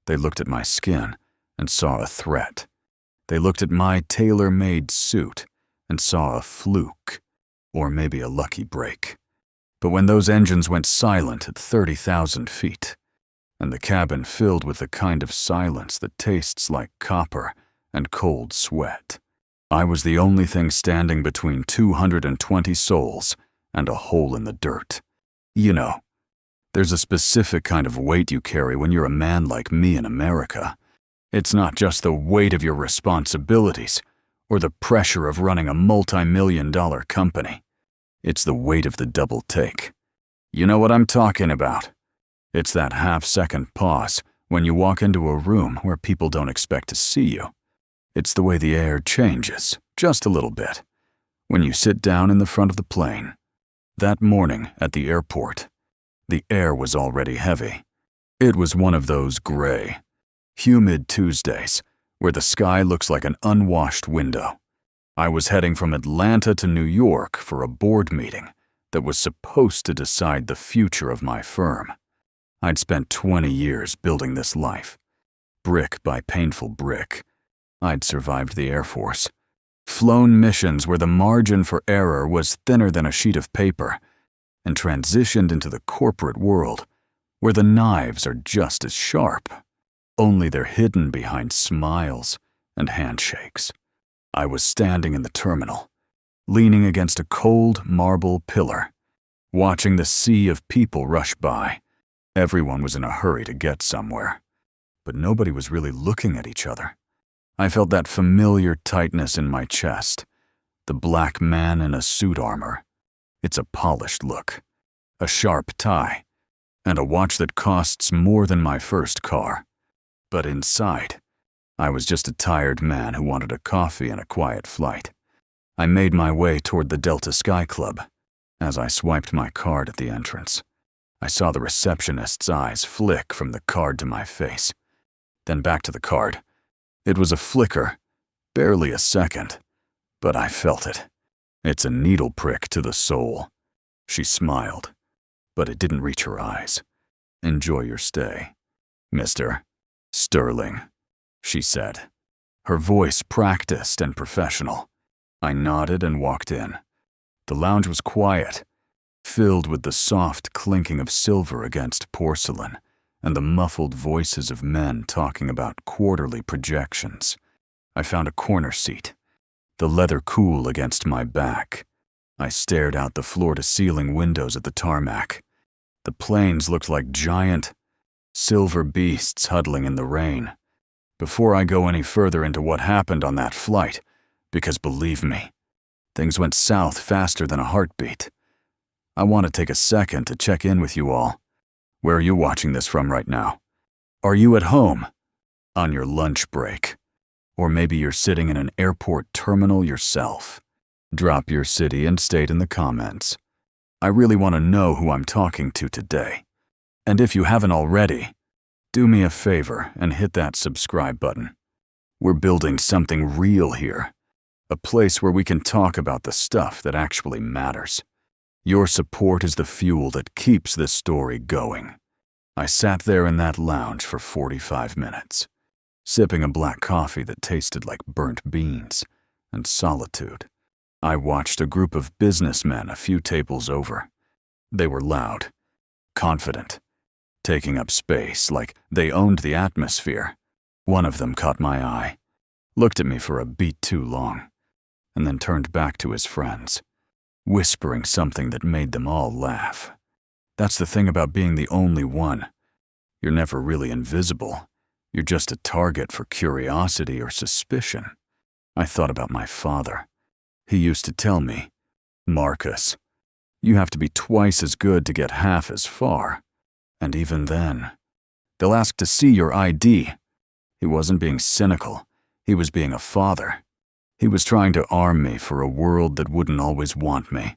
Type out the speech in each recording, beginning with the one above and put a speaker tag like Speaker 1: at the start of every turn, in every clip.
Speaker 1: They looked at my skin and saw a threat. They looked at my tailor-made suit and saw a fluke, or maybe a lucky break. But when those engines went silent at 30,000 feet, and the cabin filled with the kind of silence that tastes like copper and cold sweat, I was the only thing standing between 220 souls and a hole in the dirt. You know, there's a specific kind of weight you carry when you're a man like me in America. It's not just the weight of your responsibilities or the pressure of running a multi-million-dollar company. It's the weight of the double take. You know what I'm talking about. It's that half-second pause when you walk into a room where people don't expect to see you. It's the way the air changes, just a little bit, when you sit down in the front of the plane. That morning at the airport, the air was already heavy. It was one of those gray, humid Tuesdays where the sky looks like an unwashed window. I was heading from Atlanta to New York for a board meeting that was supposed to decide the future of my firm. I'd spent 20 years building this life, brick by painful brick. I'd survived the Air Force, flown missions where the margin for error was thinner than a sheet of paper, and transitioned into the corporate world where the knives are just as sharp, only they're hidden behind smiles and handshakes. I was standing in the terminal, leaning against a cold marble pillar, watching the sea of people rush by. Everyone was in a hurry to get somewhere, but nobody was really looking at each other. I felt that familiar tightness in my chest, the black man in a suit armor. It's a polished look, a sharp tie, and a watch that costs more than my first car. But inside, I was just a tired man who wanted a coffee and a quiet flight. I made my way toward the Delta Sky Club. As I swiped my card at the entrance, I saw the receptionist's eyes flick from the card to my face, then back to the card. It was a flicker, barely a second, but I felt it. It's a needle prick to the soul. She smiled, but it didn't reach her eyes. Enjoy your stay, Mr. Sterling, she said, her voice practiced and professional. I nodded and walked in. The lounge was quiet, filled with the soft clinking of silver against porcelain and the muffled voices of men talking about quarterly projections. I found a corner seat, the leather cool against my back. I stared out the floor-to-ceiling windows at the tarmac. The planes looked like giant, silver beasts huddling in the rain. Before I go any further into what happened on that flight, because believe me, things went south faster than a heartbeat, I want to take a second to check in with you all. Where are you watching this from right now? Are you at home? On your lunch break? Or maybe you're sitting in an airport terminal yourself? Drop your city and state in the comments. I really want to know who I'm talking to today. And if you haven't already, do me a favor and hit that subscribe button. We're building something real here, a place where we can talk about the stuff that actually matters. Your support is the fuel that keeps this story going. I sat there in that lounge for 45 minutes, sipping a black coffee that tasted like burnt beans and solitude. I watched a group of businessmen a few tables over. They were loud, confident, taking up space like they owned the atmosphere. One of them caught my eye, looked at me for a beat too long, and then turned back to his friends, whispering something that made them all laugh. That's the thing about being the only one. You're never really invisible. You're just a target for curiosity or suspicion. I thought about my father. He used to tell me, Marcus, you have to be twice as good to get half as far. And even then, they'll ask to see your ID. He wasn't being cynical. He was being a father. He was trying to arm me for a world that wouldn't always want me.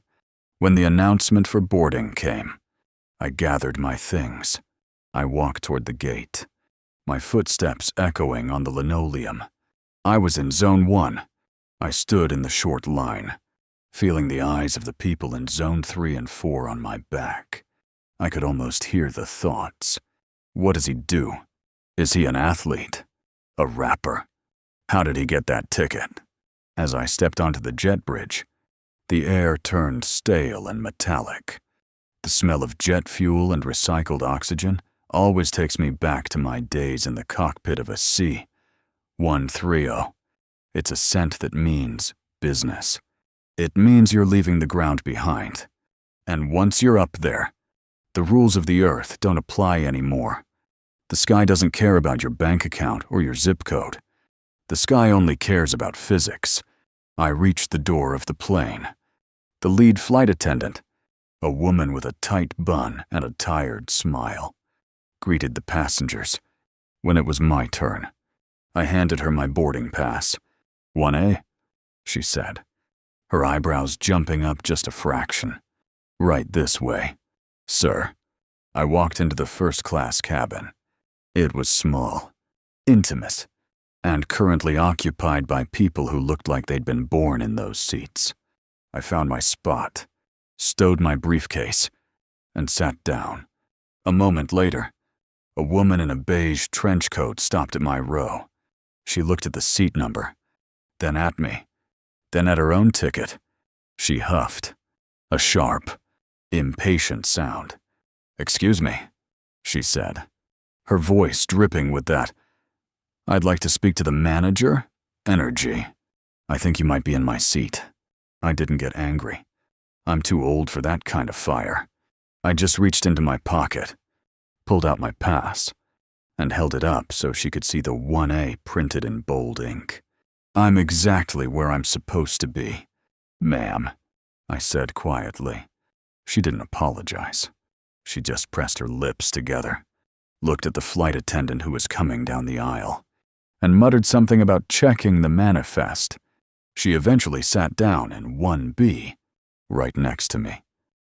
Speaker 1: When the announcement for boarding came, I gathered my things. I walked toward the gate, my footsteps echoing on the linoleum. I was in Zone 1. I stood in the short line, feeling the eyes of the people in Zone 3 and 4 on my back. I could almost hear the thoughts. What does he do? Is he an athlete? A rapper? How did he get that ticket? As I stepped onto the jet bridge, the air turned stale and metallic. The smell of jet fuel and recycled oxygen always takes me back to my days in the cockpit of a C-130. It's a scent that means business. It means you're leaving the ground behind. And once you're up there, the rules of the earth don't apply anymore. The sky doesn't care about your bank account or your zip code. The sky only cares about physics. I reached the door of the plane. The lead flight attendant, a woman with a tight bun and a tired smile, greeted the passengers. When it was my turn, I handed her my boarding pass. 1A, she said, her eyebrows jumping up just a fraction. Right this way, sir. I walked into the first-class cabin. It was small, intimate, and currently occupied by people who looked like they'd been born in those seats. I found my spot, stowed my briefcase, and sat down. A moment later, a woman in a beige trench coat stopped at my row. She looked at the seat number, then at me, then at her own ticket. She huffed, a sharp, impatient sound. "Excuse me," she said, her voice dripping with that "I'd like to speak to the manager" energy. "I think you might be in my seat." I didn't get angry. I'm too old for that kind of fire. I just reached into my pocket, pulled out my pass, and held it up so she could see the 1A printed in bold ink. "I'm exactly where I'm supposed to be, ma'am," I said quietly. She didn't apologize. She just pressed her lips together, looked at the flight attendant who was coming down the aisle, and muttered something about checking the manifest. She eventually sat down in 1B, right next to me,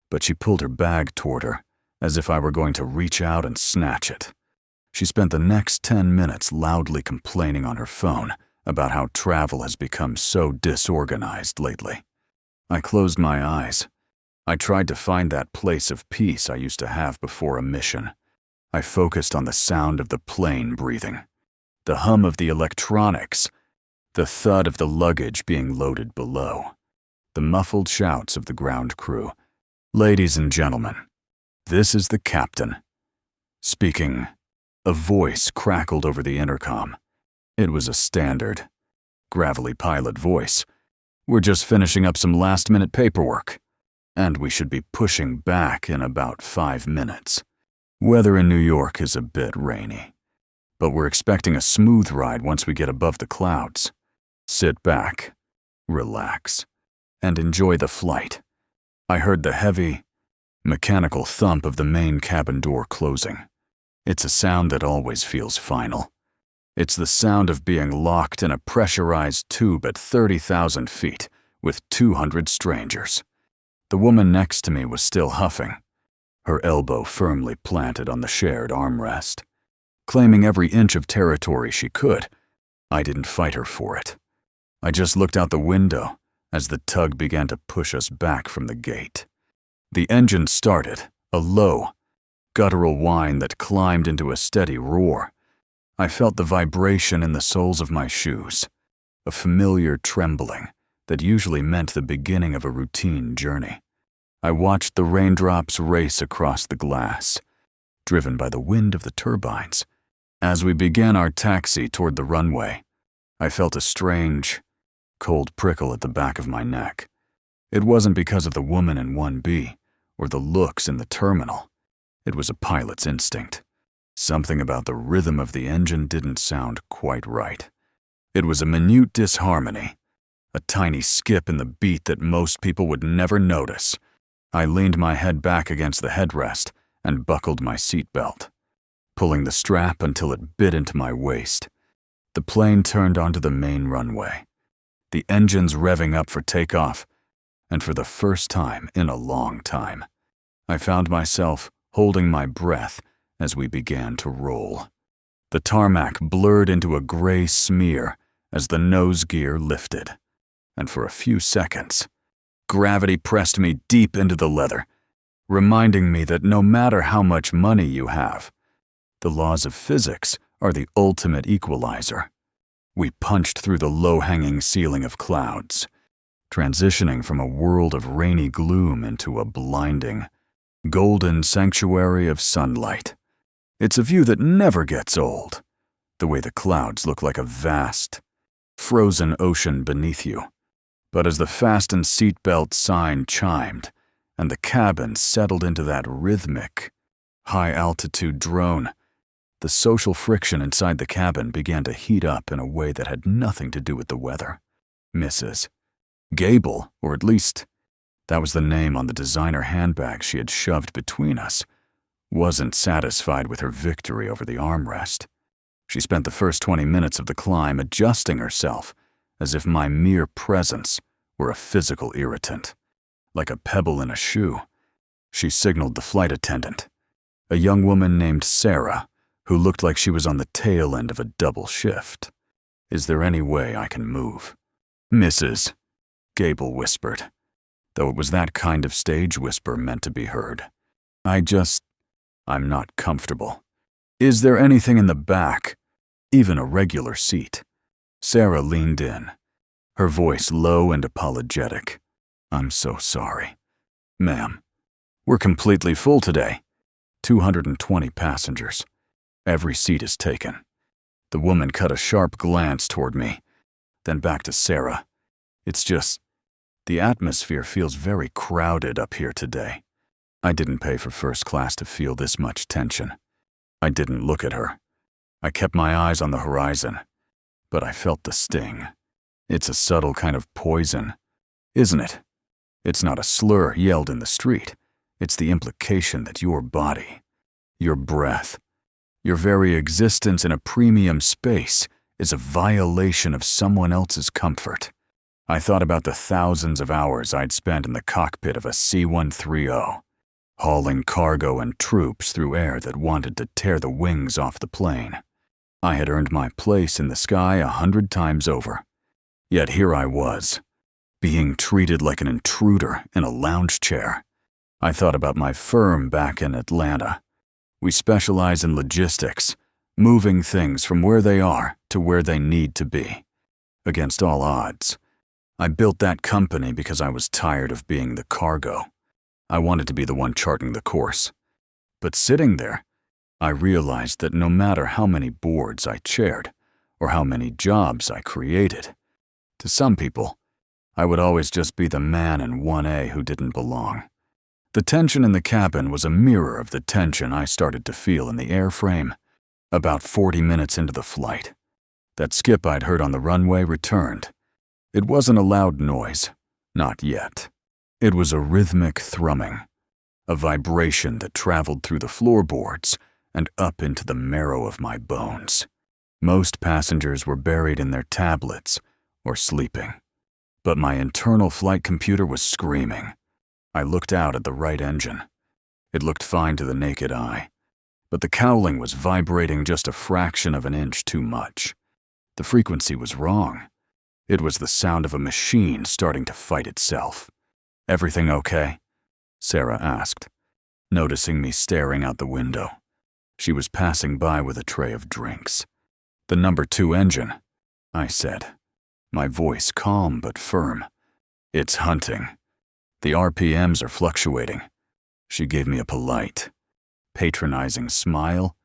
Speaker 1: but she pulled her bag toward her as if I were going to reach out and snatch it. She spent the next 10 minutes loudly complaining on her phone about how travel has become so disorganized lately. I closed my eyes. I tried to find that place of peace I used to have before a mission. I focused on the sound of the plane breathing, the hum of the electronics, the thud of the luggage being loaded below, the muffled shouts of the ground crew. "Ladies and gentlemen, this is the captain." Speaking, a voice crackled over the intercom. It was a standard, gravelly pilot voice. "We're just finishing up some last-minute paperwork, and we should be pushing back in about 5 minutes. Weather in New York is a bit rainy, but we're expecting a smooth ride once we get above the clouds. Sit back, relax, and enjoy the flight." I heard the heavy, mechanical thump of the main cabin door closing. It's a sound that always feels final. It's the sound of being locked in a pressurized tube at 30,000 feet with 200 strangers. The woman next to me was still huffing, her elbow firmly planted on the shared armrest. Claiming every inch of territory she could, I didn't fight her for it. I just looked out the window as the tug began to push us back from the gate. The engine started, a low, guttural whine that climbed into a steady roar. I felt the vibration in the soles of my shoes, a familiar trembling that usually meant the beginning of a routine journey. I watched the raindrops race across the glass, driven by the wind of the turbines. As we began our taxi toward the runway, I felt a strange, cold prickle at the back of my neck. It wasn't because of the woman in 1B or the looks in the terminal. It was a pilot's instinct. Something about the rhythm of the engine didn't sound quite right. It was a minute disharmony, a tiny skip in the beat that most people would never notice. I leaned my head back against the headrest and buckled my seatbelt, pulling the strap until it bit into my waist. The plane turned onto the main runway, the engines revving up for takeoff, and for the first time in a long time, I found myself holding my breath as we began to roll. The tarmac blurred into a gray smear as the nose gear lifted, and for a few seconds, gravity pressed me deep into the leather, reminding me that no matter how much money you have, the laws of physics are the ultimate equalizer. We punched through the low-hanging ceiling of clouds, transitioning from a world of rainy gloom into a blinding, golden sanctuary of sunlight. It's a view that never gets old, the way the clouds look like a vast, frozen ocean beneath you. But as the fasten seatbelt sign chimed and the cabin settled into that rhythmic, high-altitude drone, the social friction inside the cabin began to heat up in a way that had nothing to do with the weather. Mrs. Gable, or at least that was the name on the designer handbag she had shoved between us, wasn't satisfied with her victory over the armrest. She spent the first 20 minutes of the climb adjusting herself as if my mere presence were a physical irritant. Like a pebble in a shoe, she signaled the flight attendant, a young woman named Sarah, who looked like she was on the tail end of a double shift. "Is there any way I can move?" "Mrs." Gable whispered, though it was that kind of stage whisper meant to be heard. I'm not comfortable. Is there anything in the back? Even a regular seat?" Sarah leaned in, her voice low and apologetic. "I'm so sorry. Ma'am, we're completely full today. 220 passengers. Every seat is taken." The woman cut a sharp glance toward me, then back to Sarah. "It's just, the atmosphere feels very crowded up here today." I didn't pay for first class to feel this much tension. I didn't look at her. I kept my eyes on the horizon, but I felt the sting. It's a subtle kind of poison, isn't it? It's not a slur yelled in the street. It's the implication that your body, your breath, your very existence in a premium space is a violation of someone else's comfort. I thought about the thousands of hours I'd spent in the cockpit of a C-130, hauling cargo and troops through air that wanted to tear the wings off the plane. I had earned my place in the sky 100 times over. Yet here I was, being treated like an intruder in a lounge chair. I thought about my firm back in Atlanta. We specialize in logistics, moving things from where they are to where they need to be. Against all odds, I built that company because I was tired of being the cargo. I wanted to be the one charting the course. But sitting there, I realized that no matter how many boards I chaired or how many jobs I created, to some people, I would always just be the man in 1A who didn't belong. The tension in the cabin was a mirror of the tension I started to feel in the airframe. About 40 minutes into the flight, that skip I'd heard on the runway returned. It wasn't a loud noise, not yet. It was a rhythmic thrumming, a vibration that traveled through the floorboards and up into the marrow of my bones. Most passengers were buried in their tablets or sleeping, but my internal flight computer was screaming. I looked out at the right engine. It looked fine to the naked eye, but the cowling was vibrating just a fraction of an inch too much. The frequency was wrong. It was the sound of a machine starting to fight itself. "Everything okay?" Sarah asked, noticing me staring out the window. She was passing by with a tray of drinks. "The number 2 engine," I said, my voice calm but firm. "It's hunting. The RPMs are fluctuating." She gave me a polite, patronizing smile.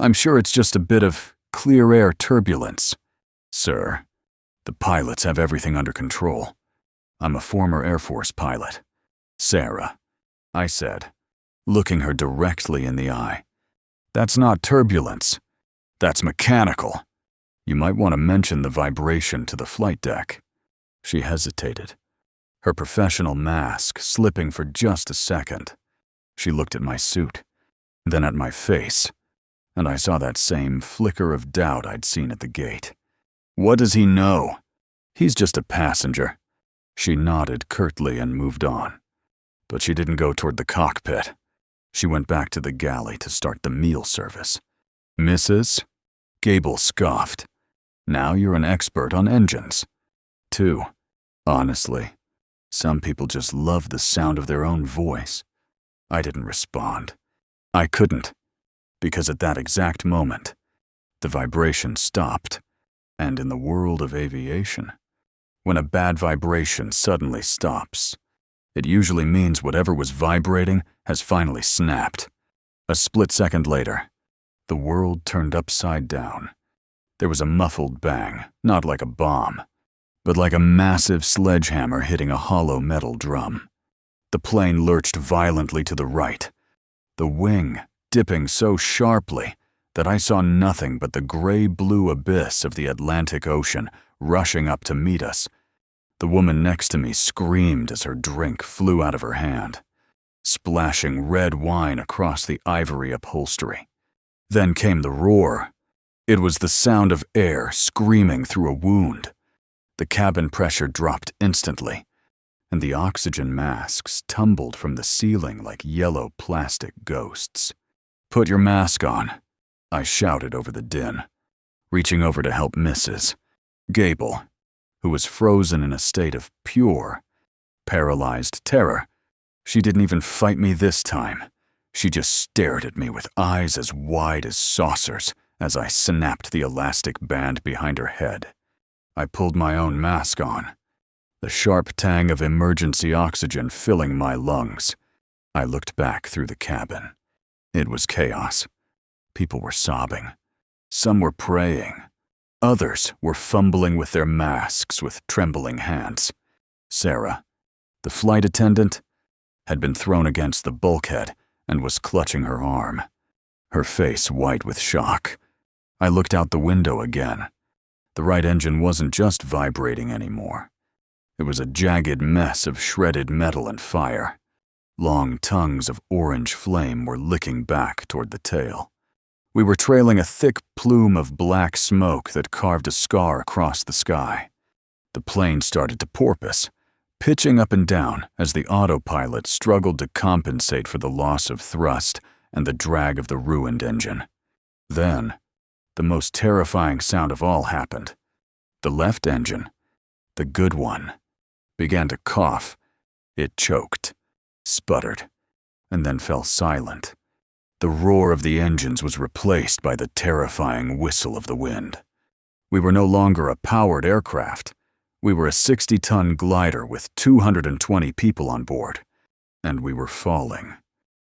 Speaker 1: "I'm sure it's just a bit of clear air turbulence." "Sir, the pilots have everything under control. I'm a former Air Force pilot." "Sarah," I said, looking her directly in the eye, "that's not turbulence. That's mechanical. You might want to mention the vibration to the flight deck." She hesitated, her professional mask slipping for just a second. She looked at my suit, then at my face, and I saw that same flicker of doubt I'd seen at the gate. "What does he know? He's just a passenger." She nodded curtly and moved on. But she didn't go toward the cockpit. She went back to the galley to start the meal service. "Mrs.?" Gable scoffed. "Now you're an expert on engines." "Too. Honestly, some people just love the sound of their own voice." I didn't respond. I couldn't, because at that exact moment, The vibration stopped. And in the world of aviation, when a bad vibration suddenly stops, it usually means whatever was vibrating has finally snapped. A split second later, the world turned upside down. There was a muffled bang, not like a bomb, but like a massive sledgehammer hitting a hollow metal drum. The plane lurched violently to the right, the wing dipping so sharply that I saw nothing but the gray-blue abyss of the Atlantic Ocean rushing up to meet us. The woman next to me screamed as her drink flew out of her hand, splashing red wine across the ivory upholstery. Then came the roar. It was the sound of air screaming through a wound. The cabin pressure dropped instantly, and the oxygen masks tumbled from the ceiling like yellow plastic ghosts. "Put your mask on," I shouted over the din, reaching over to help Mrs. Gable, who was frozen in a state of pure, paralyzed terror. She didn't even fight me this time. She just stared at me with eyes as wide as saucers as I snapped the elastic band behind her head. I pulled my own mask on, the sharp tang of emergency oxygen filling my lungs. I looked back through the cabin. It was chaos. People were sobbing. Some were praying. Others were fumbling with their masks with trembling hands. Sarah, the flight attendant, had been thrown against the bulkhead and was clutching her arm, her face white with shock. I looked out the window again. The right engine wasn't just vibrating anymore. It was a jagged mess of shredded metal and fire. Long tongues of orange flame were licking back toward the tail. We were trailing a thick plume of black smoke that carved a scar across the sky. The plane started to porpoise, pitching up and down as the autopilot struggled to compensate for the loss of thrust and the drag of the ruined engine. Then, the most terrifying sound of all happened. The left engine, the good one, began to cough. It choked, sputtered, and then fell silent. The roar of the engines was replaced by the terrifying whistle of the wind. We were no longer a powered aircraft. We were a 60-ton glider with 220 people on board, and we were falling.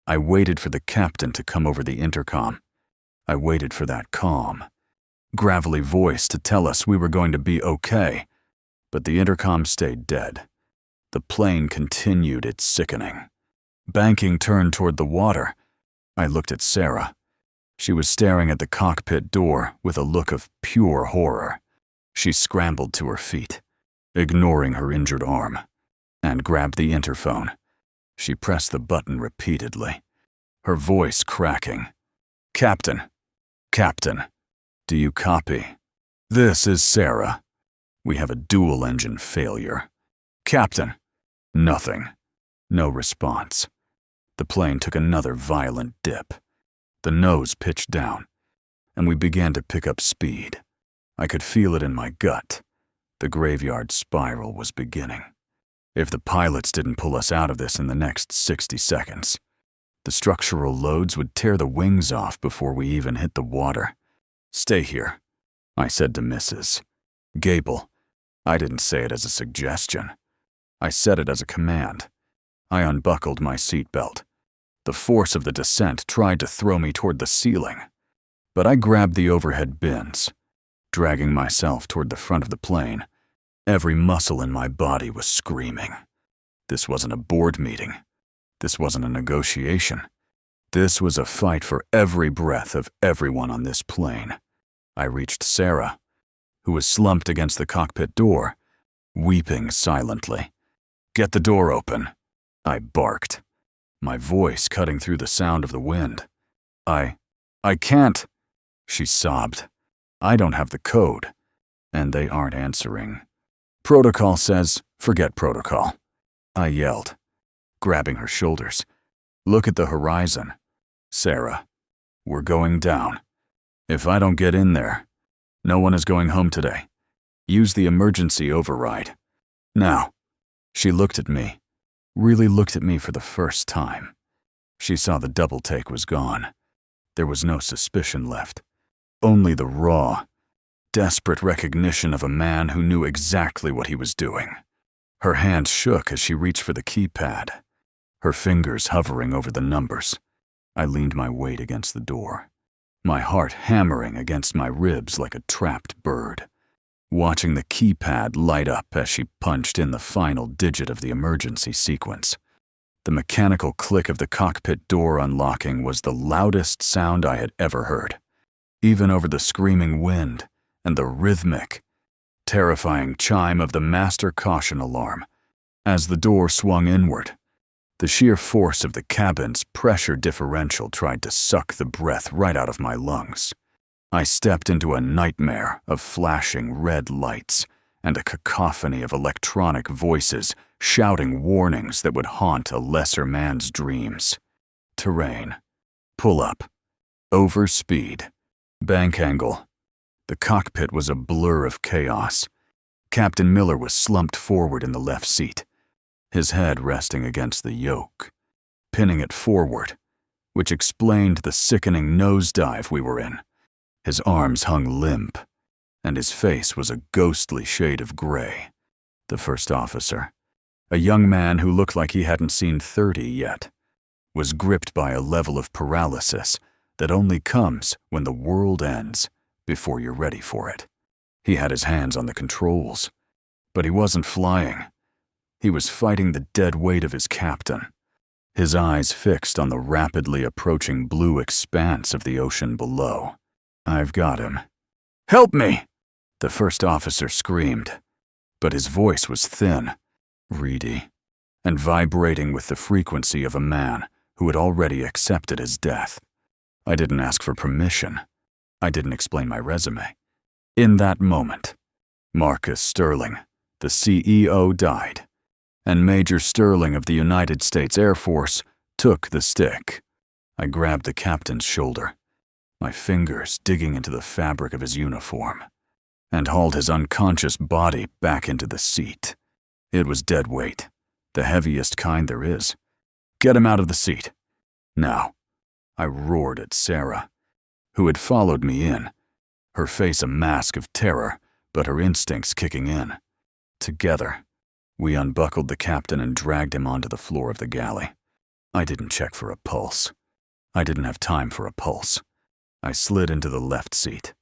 Speaker 1: I waited for the captain to come over the intercom. I waited for that calm, gravelly voice to tell us we were going to be okay, but the intercom stayed dead. The plane continued its sickening. Banking turned toward the water. I looked at Sarah. She was staring at the cockpit door with a look of pure horror. She scrambled to her feet, ignoring her injured arm, and grabbed the interphone. She pressed the button repeatedly, her voice cracking. "Captain, Captain, do you copy? This is Sarah. We have a dual-engine failure. Captain." Nothing. No response. The plane took another violent dip. The nose pitched down, and we began to pick up speed. I could feel it in my gut. The graveyard spiral was beginning. If the pilots didn't pull us out of this in the next 60 seconds, the structural loads would tear the wings off before we even hit the water. "Stay here," I said to Mrs. Gable. I didn't say it as a suggestion. I said it as a command. I unbuckled my seatbelt. The force of the descent tried to throw me toward the ceiling, but I grabbed the overhead bins, dragging myself toward the front of the plane. Every muscle in my body was screaming. This wasn't a board meeting. This wasn't a negotiation. This was a fight for every breath of everyone on this plane. I reached Sarah, who was slumped against the cockpit door, weeping silently. "Get the door open," I barked, my voice cutting through the sound of the wind. I can't," she sobbed. "I don't have the code, and they aren't answering. Protocol says, forget protocol," I yelled, grabbing her shoulders. "Look at the horizon. Sarah, we're going down. If I don't get in there, no one is going home today. Use the emergency override. Now." She looked at me, really looked at me for the first time. She saw the double take was gone. There was no suspicion left. only the raw, desperate recognition of a man who knew exactly what he was doing. Her hand shook as she reached for the keypad, her fingers hovering over the numbers. I leaned my weight against the door, my heart hammering against my ribs like a trapped bird, watching the keypad light up as she punched in the final digit of the emergency sequence. The mechanical click of the cockpit door unlocking was the loudest sound I had ever heard, even over the screaming wind and the rhythmic, terrifying chime of the master caution alarm. As the door swung inward, the sheer force of the cabin's pressure differential tried to suck the breath right out of my lungs. I stepped into a nightmare of flashing red lights and a cacophony of electronic voices shouting warnings that would haunt a lesser man's dreams. Terrain, pull up, overspeed, bank angle. The cockpit was a blur of chaos. Captain Miller was slumped forward in the left seat, his head resting against the yoke, pinning it forward, which explained the sickening nosedive we were in. His arms hung limp, and his face was a ghostly shade of gray. The first officer, a young man who looked like he hadn't seen 30 yet, was gripped by a level of paralysis that only comes when the world ends before you're ready for it. He had his hands on the controls, but he wasn't flying. He was fighting the dead weight of his captain, his eyes fixed on the rapidly approaching blue expanse of the ocean below. "I've got him. Help me!" the first officer screamed, but his voice was thin, reedy, and vibrating with the frequency of a man who had already accepted his death. I didn't ask for permission. I didn't explain my resume. In that moment, Marcus Sterling, the CEO, died, and Major Sterling of the United States Air Force took the stick. I grabbed the captain's shoulder, my fingers digging into the fabric of his uniform, and hauled his unconscious body back into the seat. It was dead weight, the heaviest kind there is. "Get him out of the seat. Now," I roared at Sarah, who had followed me in, her face a mask of terror, but her instincts kicking in. Together, we unbuckled the captain and dragged him onto the floor of the galley. I didn't check for a pulse. I didn't have time for a pulse. I slid into the left seat,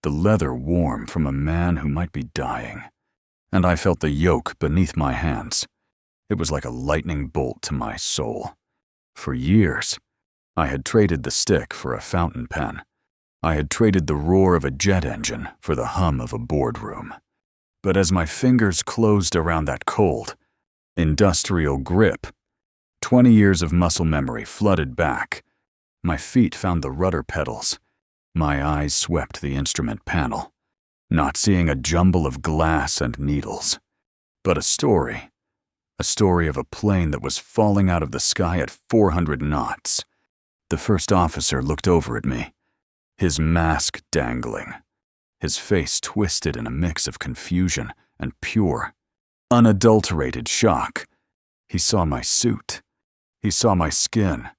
Speaker 1: the leather warm from a man who might be dying, and I felt the yoke beneath my hands. It was like a lightning bolt to my soul. For years, I had traded the stick for a fountain pen. I had traded the roar of a jet engine for the hum of a boardroom. But as my fingers closed around that cold, industrial grip, 20 years of muscle memory flooded back. My feet found the rudder pedals. My eyes swept the instrument panel, not seeing a jumble of glass and needles, but a story of a plane that was falling out of the sky at 400 knots. The first officer looked over at me, his mask dangling, his face twisted in a mix of confusion and pure, unadulterated shock. He saw my suit. He saw my skin.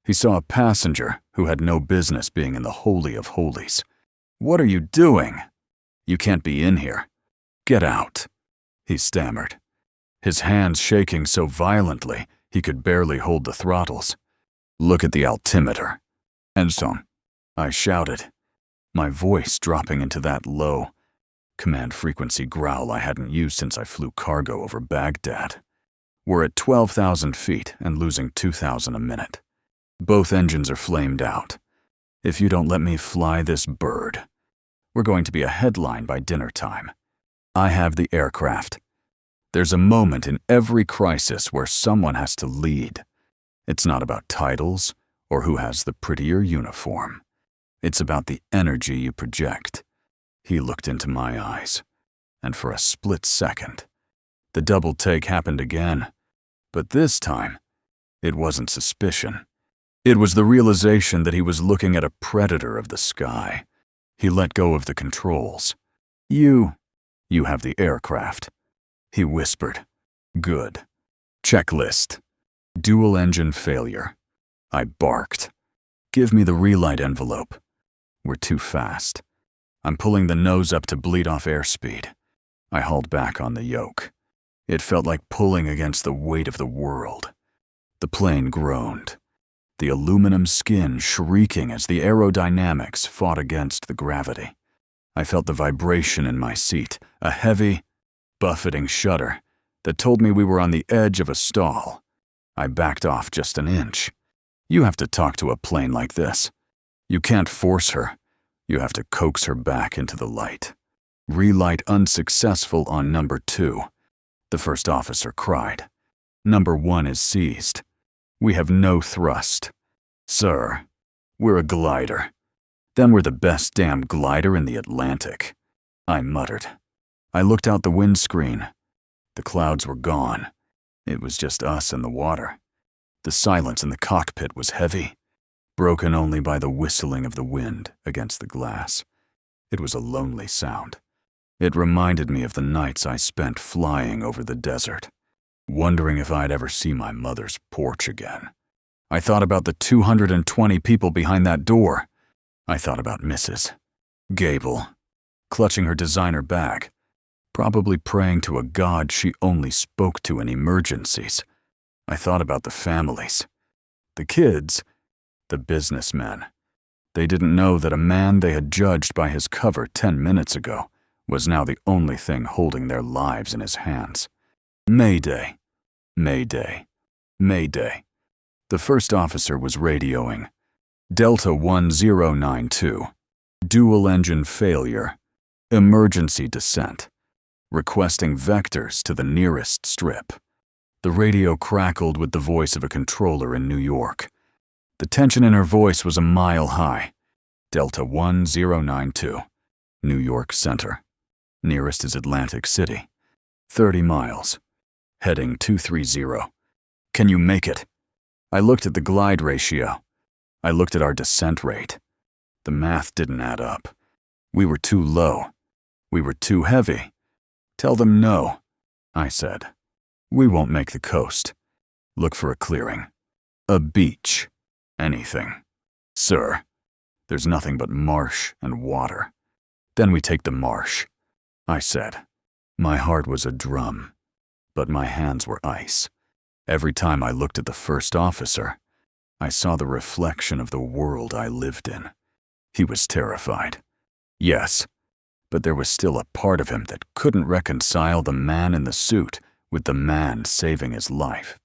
Speaker 1: He saw a passenger who had no business being in the Holy of Holies. "What are you doing? You can't be in here. Get out," he stammered, his hands shaking so violently he could barely hold the throttles. "Look at the altimeter." "Ensign," I shouted, my voice dropping into that low, command frequency growl I hadn't used since I flew cargo over Baghdad. "We're at 12,000 feet and losing 2,000 a minute. Both engines are flamed out. If you don't let me fly this bird, we're going to be a headline by dinner time. I have the aircraft. There's a moment in every crisis where someone has to lead. It's not about titles or who has the prettier uniform. It's about the energy you project." He looked into my eyes, and for a split second, the double take happened again. But this time, it wasn't suspicion. It was the realization that he was looking at a predator of the sky. He let go of the controls. You have the aircraft," he whispered. "Good. Checklist. Dual engine failure." I barked. "Give me the relight envelope." We're too fast. I'm pulling the nose up to bleed off airspeed. I hauled back on the yoke. It felt like pulling against the weight of the world. The plane groaned, the aluminum skin shrieking as the aerodynamics fought against the gravity. I felt the vibration in my seat, a heavy, buffeting shudder that told me we were on the edge of a stall. I backed off just an inch. You have to talk to a plane like this. You can't force her. You have to coax her back into the light. Relight unsuccessful on number 2. The first officer cried. Number 1 is seized. We have no thrust. Sir, we're a glider. Then we're the best damn glider in the Atlantic. I muttered. I looked out the windscreen. The clouds were gone. It was just us and the water. The silence in the cockpit was heavy, broken only by the whistling of the wind against the glass. It was a lonely sound. It reminded me of the nights I spent flying over the desert, wondering if I'd ever see my mother's porch again. I thought about the 220 people behind that door. I thought about Mrs. Gable, clutching her designer bag, probably praying to a god she only spoke to in emergencies. I thought about the families, the kids, the businessmen. They didn't know that a man they had judged by his cover 10 minutes ago was now the only thing holding their lives in his hands. Mayday, Mayday, Mayday. The first officer was radioing. Delta 1092, dual engine failure, emergency descent, requesting vectors to the nearest strip. The radio crackled with the voice of a controller in New York. The tension in her voice was a mile high. Delta 1092, New York Center. Nearest is Atlantic City. 30 miles. Heading 230. Can you make it? I looked at the glide ratio. I looked at our descent rate. The math didn't add up. We were too low. We were too heavy. Tell them no, I said. We won't make the coast. Look for a clearing. A beach. Anything. Sir, there's nothing but marsh and water. Then we take the marsh, I said. My heart was a drum, but my hands were ice. Every time I looked at the first officer, I saw the reflection of the world I lived in. He was terrified. Yes, but there was still a part of him that couldn't reconcile the man in the suit with the man saving his life.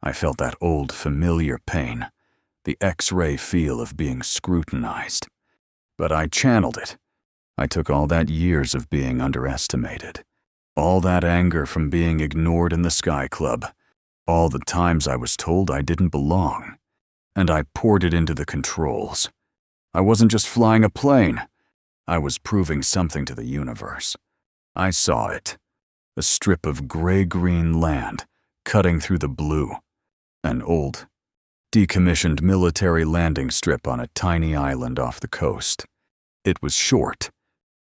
Speaker 1: I felt that old familiar pain, the X-ray feel of being scrutinized. But I channeled it. I took all that years of being underestimated, all that anger from being ignored in the Sky Club, all the times I was told I didn't belong, and I poured it into the controls. I wasn't just flying a plane. I was proving something to the universe. I saw it. A strip of gray-green land cutting through the blue. An old, decommissioned military landing strip on a tiny island off the coast. It was short.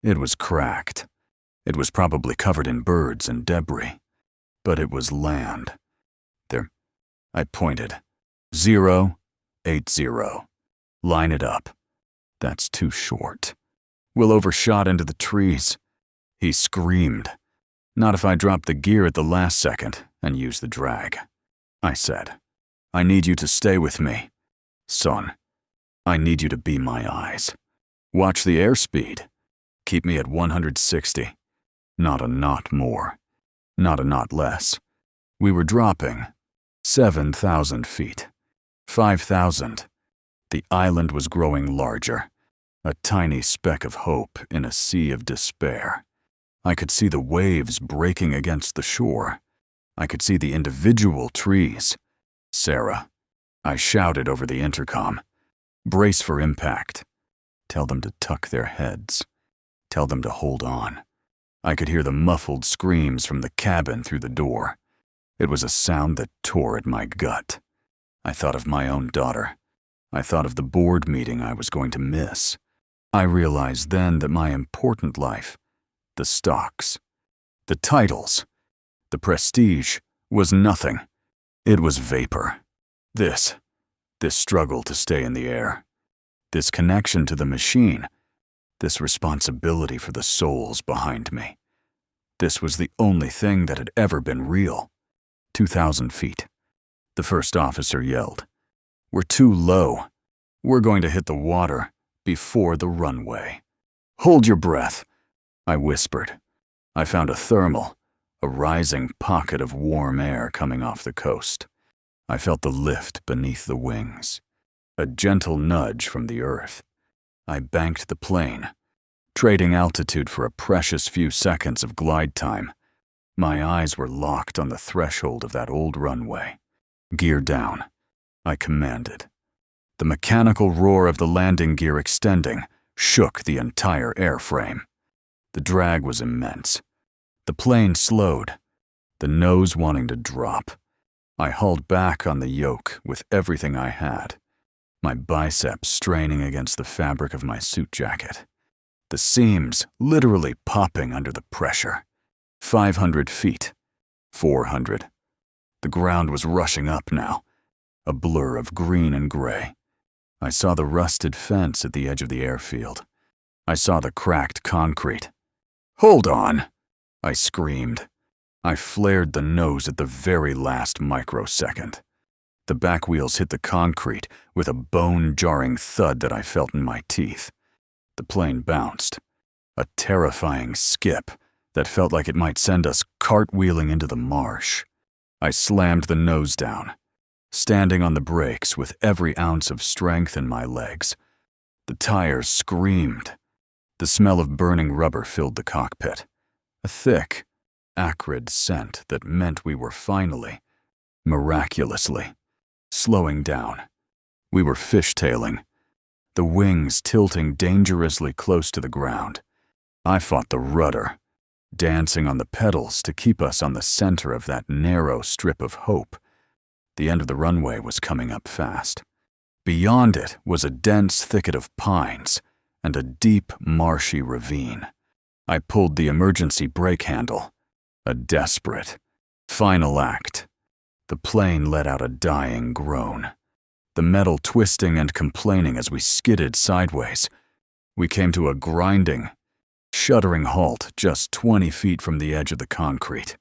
Speaker 1: It was cracked. It was probably covered in birds and debris. But it was land. There, I pointed. 080. Line it up. That's too short. We'll overshot into the trees. He screamed. Not if I drop the gear at the last second and use the drag. I said, I need you to stay with me. Son, I need you to be my eyes. Watch the airspeed. Keep me at 160. Not a knot more. Not a knot less. We were dropping. 7,000 feet. 5,000. The island was growing larger. A tiny speck of hope in a sea of despair. I could see the waves breaking against the shore. I could see the individual trees. Sarah, I shouted over the intercom. Brace for impact. Tell them to tuck their heads. Tell them to hold on. I could hear the muffled screams from the cabin through the door. It was a sound that tore at my gut. I thought of my own daughter. I thought of the board meeting I was going to miss. I realized then that my important life, the stocks, the titles, the prestige, was nothing. It was vapor. This struggle to stay in the air. this connection to the machine, this responsibility for the souls behind me. This was the only thing that had ever been real. 2,000 feet. The first officer yelled, "We're too low. We're going to hit the water before the runway." "Hold your breath," I whispered. I found a thermal, a rising pocket of warm air coming off the coast. I felt the lift beneath the wings, a gentle nudge from the earth. I banked the plane, trading altitude for a precious few seconds of glide time. My eyes were locked on the threshold of that old runway. "Gear down," I commanded. The mechanical roar of the landing gear extending shook the entire airframe. The drag was immense. The plane slowed, the nose wanting to drop. I hauled back on the yoke with everything I had, my biceps straining against the fabric of my suit jacket, the seams literally popping under the pressure. 500 feet. 400. The ground was rushing up now, a blur of green and gray. I saw the rusted fence at the edge of the airfield. I saw the cracked concrete. "Hold on!" I screamed. I flared the nose at the very last microsecond. The back wheels hit the concrete with a bone-jarring thud that I felt in my teeth. The plane bounced, a terrifying skip that felt like it might send us cartwheeling into the marsh. I slammed the nose down, standing on the brakes with every ounce of strength in my legs. The tires screamed. The smell of burning rubber filled the cockpit, a thick, acrid scent that meant we were finally, miraculously, slowing down. We were fishtailing, the wings tilting dangerously close to the ground. I fought the rudder, dancing on the pedals to keep us on the center of that narrow strip of hope. The end of the runway was coming up fast. Beyond it was a dense thicket of pines and a deep, marshy ravine. I pulled the emergency brake handle. A desperate, final act. The plane let out a dying groan, the metal twisting and complaining as we skidded sideways. We came to a grinding, shuddering halt just 20 feet from the edge of the concrete,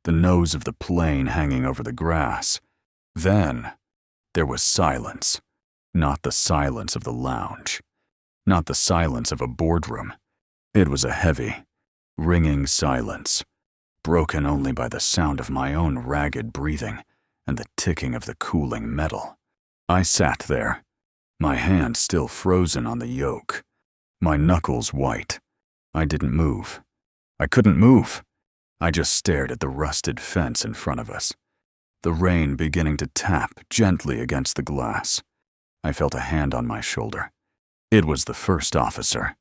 Speaker 1: the nose of the plane hanging over the grass. Then there was silence, not the silence of the lounge, not the silence of a boardroom. It was a heavy, ringing silence, broken only by the sound of my own ragged breathing and the ticking of the cooling metal. I sat there, my hand still frozen on the yoke, my knuckles white. I didn't move. I couldn't move. I just stared at the rusted fence in front of us, the rain beginning to tap gently against the glass. I felt a hand on my shoulder. It was the first officer.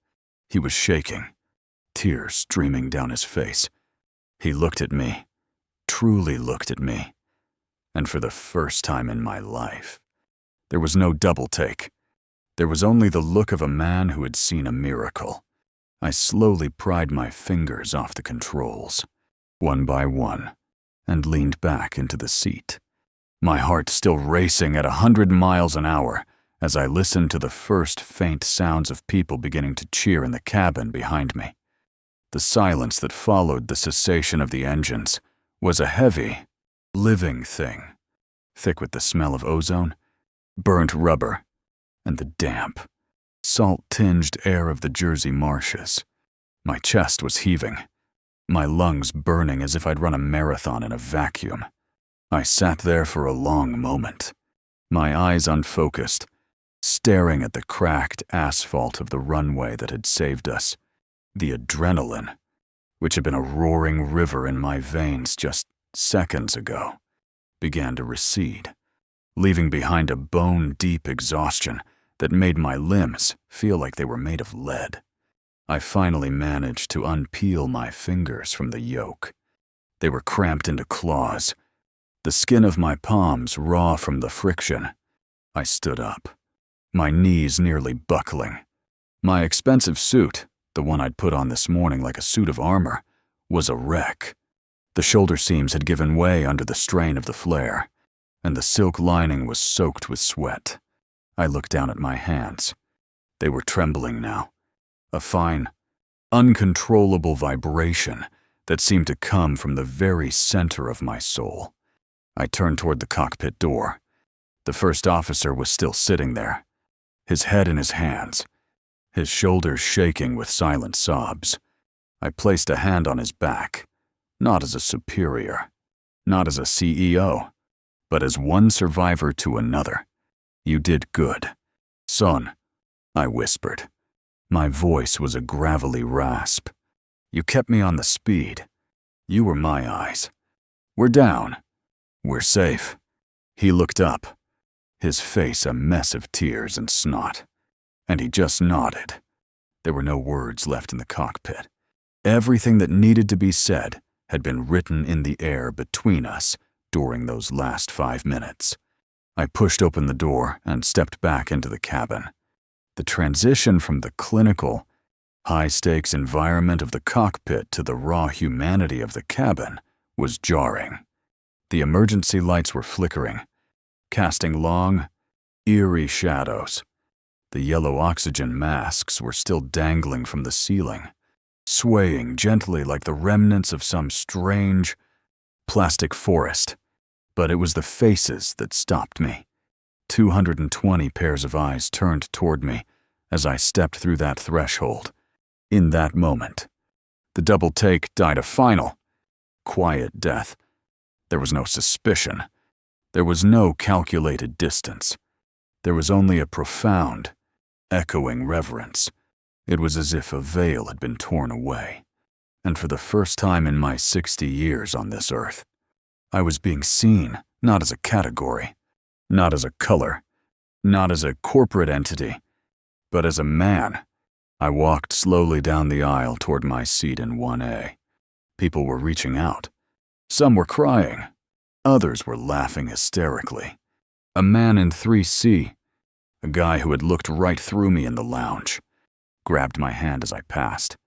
Speaker 1: He was shaking, tears streaming down his face. He looked at me, truly looked at me, and for the first time in my life, there was no double take. There was only the look of a man who had seen a miracle. I slowly pried my fingers off the controls, one by one, and leaned back into the seat, my heart still racing at 100 miles an hour as I listened to the first faint sounds of people beginning to cheer in the cabin behind me. The silence that followed the cessation of the engines was a heavy, living thing, thick with the smell of ozone, burnt rubber, and the damp, salt-tinged air of the Jersey marshes. My chest was heaving, my lungs burning as if I'd run a marathon in a vacuum. I sat there for a long moment, my eyes unfocused, staring at the cracked asphalt of the runway that had saved us. The adrenaline, which had been a roaring river in my veins just seconds ago, began to recede, leaving behind a bone-deep exhaustion that made my limbs feel like they were made of lead. I finally managed to unpeel my fingers from the yoke. They were cramped into claws, the skin of my palms raw from the friction. I stood up, my knees nearly buckling. My expensive suit, the one I'd put on this morning like a suit of armor, was a wreck. The shoulder seams had given way under the strain of the flare, and the silk lining was soaked with sweat. I looked down at my hands. They were trembling now, a fine, uncontrollable vibration that seemed to come from the very center of my soul. I turned toward the cockpit door. The first officer was still sitting there, his head in his hands, his shoulders shaking with silent sobs. I placed a hand on his back, not as a superior, not as a CEO, but as one survivor to another. "You did good. Son," I whispered. My voice was a gravelly rasp. "You kept me on the speed. You were my eyes. We're down. We're safe." He looked up, his face a mess of tears and snot, and he just nodded. There were no words left in the cockpit. Everything that needed to be said had been written in the air between us during those last 5 minutes. I pushed open the door and stepped back into the cabin. The transition from the clinical, high-stakes environment of the cockpit to the raw humanity of the cabin was jarring. The emergency lights were flickering, casting long, eerie shadows. The yellow oxygen masks were still dangling from the ceiling, swaying gently like the remnants of some strange, plastic forest. But it was the faces that stopped me. 220 pairs of eyes turned toward me as I stepped through that threshold. In that moment, the double take died a final, quiet death. There was no suspicion. There was no calculated distance. There was only a profound, echoing reverence. It was as if a veil had been torn away. And for the first time in my 60 years on this earth, I was being seen not as a category, not as a color, not as a corporate entity, but as a man. I walked slowly down the aisle toward my seat in 1A. People were reaching out. Some were crying. Others were laughing hysterically. A man in 3C, a guy who had looked right through me in the lounge, grabbed my hand as I passed.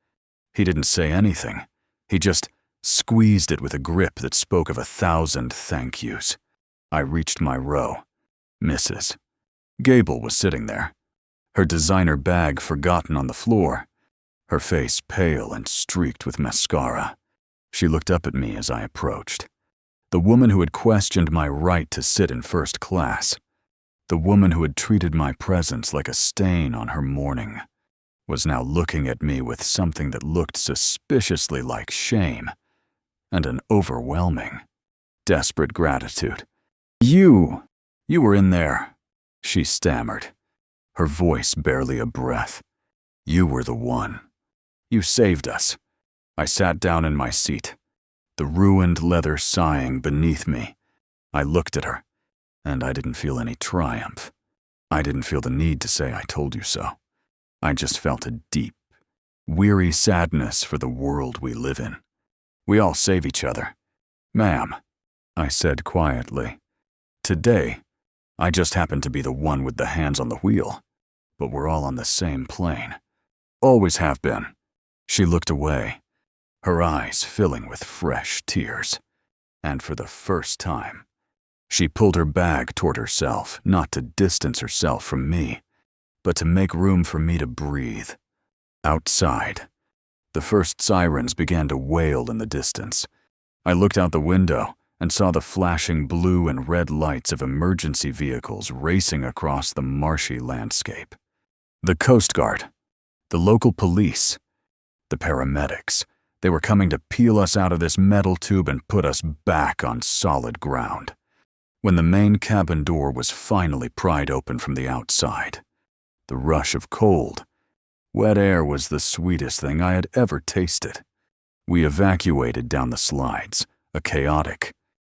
Speaker 1: He didn't say anything. He just squeezed it with a grip that spoke of 1,000 thank yous. I reached my row. Mrs. Gable was sitting there, her designer bag forgotten on the floor, her face pale and streaked with mascara. She looked up at me as I approached. The woman who had questioned my right to sit in first class, the woman who had treated my presence like a stain on her mourning, was now looking at me with something that looked suspiciously like shame and an overwhelming, desperate gratitude. You were in there," she stammered, her voice barely a breath. "You were the one. You saved us." I sat down in my seat, the ruined leather sighing beneath me. I looked at her, and I didn't feel any triumph. I didn't feel the need to say I told you so. I just felt a deep, weary sadness for the world we live in. We all save each other. "Ma'am," I said quietly, "today, I just happen to be the one with the hands on the wheel, but we're all on the same plane. Always have been." She looked away, her eyes filling with fresh tears. And for the first time, she pulled her bag toward herself, not to distance herself from me, but to make room for me to breathe. Outside, the first sirens began to wail in the distance. I looked out the window and saw the flashing blue and red lights of emergency vehicles racing across the marshy landscape. The Coast Guard, the local police, the paramedics, they were coming to peel us out of this metal tube and put us back on solid ground. When the main cabin door was finally pried open from the outside, the rush of cold, wet air was the sweetest thing I had ever tasted. We evacuated down the slides, a chaotic,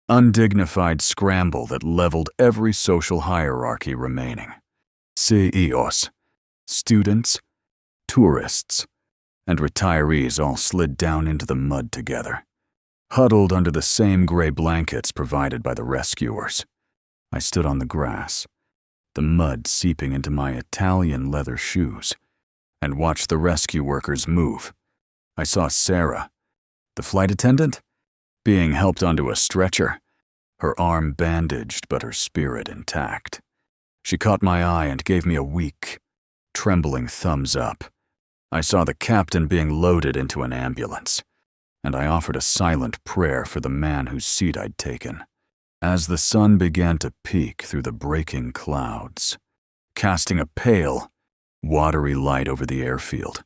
Speaker 1: undignified scramble that leveled every social hierarchy remaining. CEOs, students, tourists, and retirees all slid down into the mud together, huddled under the same gray blankets provided by the rescuers. I stood on the grass, the mud seeping into my Italian leather shoes, and watched the rescue workers move. I saw Sarah, the flight attendant, being helped onto a stretcher, her arm bandaged but her spirit intact. She caught my eye and gave me a weak, trembling thumbs up. I saw the captain being loaded into an ambulance, and I offered a silent prayer for the man whose seat I'd taken. As the sun began to peek through the breaking clouds, casting a pale, watery light over the airfield,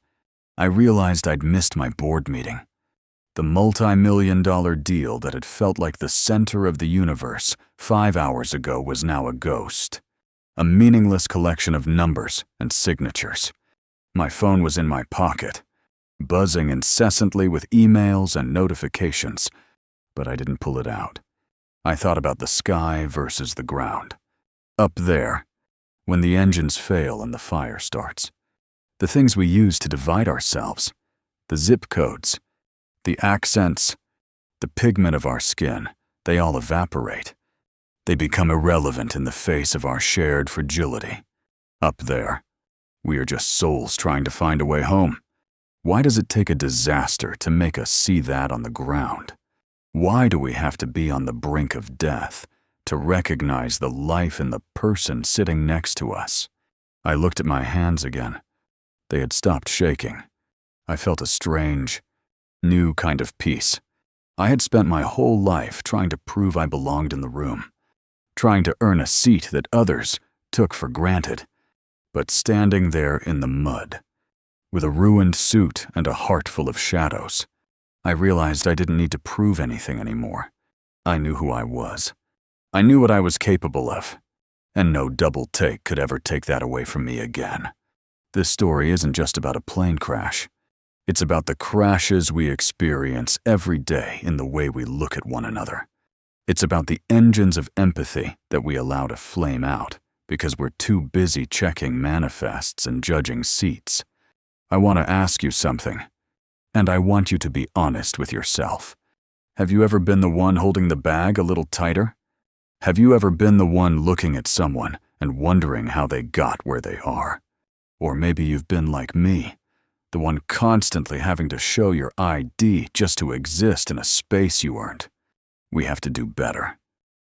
Speaker 1: I realized I'd missed my board meeting. The multi-million-dollar deal that had felt like the center of the universe 5 hours ago was now a ghost, a meaningless collection of numbers and signatures. My phone was in my pocket, buzzing incessantly with emails and notifications, but I didn't pull it out. I thought about the sky versus the ground. Up there, when the engines fail and the fire starts. The things we use to divide ourselves, the zip codes, the accents, the pigment of our skin, they all evaporate. They become irrelevant in the face of our shared fragility. Up there, we are just souls trying to find a way home. Why does it take a disaster to make us see that on the ground? Why do we have to be on the brink of death to recognize the life in the person sitting next to us? I looked at my hands again. They had stopped shaking. I felt a strange, new kind of peace. I had spent my whole life trying to prove I belonged in the room, trying to earn a seat that others took for granted. But standing there in the mud, with a ruined suit and a heart full of shadows, I realized I didn't need to prove anything anymore. I knew who I was. I knew what I was capable of, and no double take could ever take that away from me again. This story isn't just about a plane crash. It's about the crashes we experience every day in the way we look at one another. It's about the engines of empathy that we allow to flame out because we're too busy checking manifests and judging seats. I want to ask you something, and I want you to be honest with yourself. Have you ever been the one holding the bag a little tighter? Have you ever been the one looking at someone and wondering how they got where they are? Or maybe you've been like me, the one constantly having to show your ID just to exist in a space you earned. We have to do better.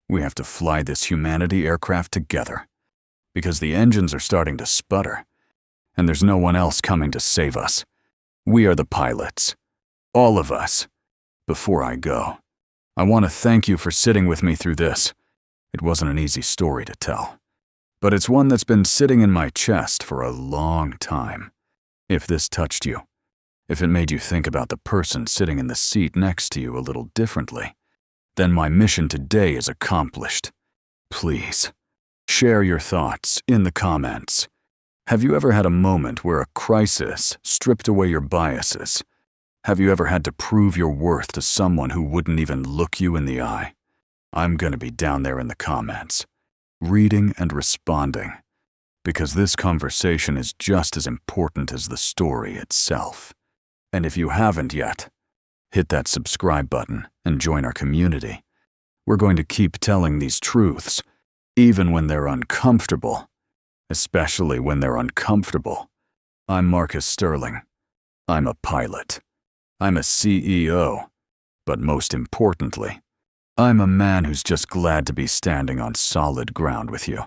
Speaker 1: We have to fly this humanity aircraft together, because the engines are starting to sputter, and there's no one else coming to save us. We are the pilots. All of us. Before I go, I want to thank you for sitting with me through this. It wasn't an easy story to tell, but it's one that's been sitting in my chest for a long time. If this touched you, if it made you think about the person sitting in the seat next to you a little differently, then my mission today is accomplished. Please, share your thoughts in the comments. Have you ever had a moment where a crisis stripped away your biases? Have you ever had to prove your worth to someone who wouldn't even look you in the eye? I'm gonna be down there in the comments, reading and responding, because this conversation is just as important as the story itself. And if you haven't yet, hit that subscribe button and join our community. We're going to keep telling these truths, even when they're uncomfortable, especially when they're uncomfortable. I'm Marcus Sterling. I'm a pilot. I'm a CEO. But most importantly, I'm a man who's just glad to be standing on solid ground with you.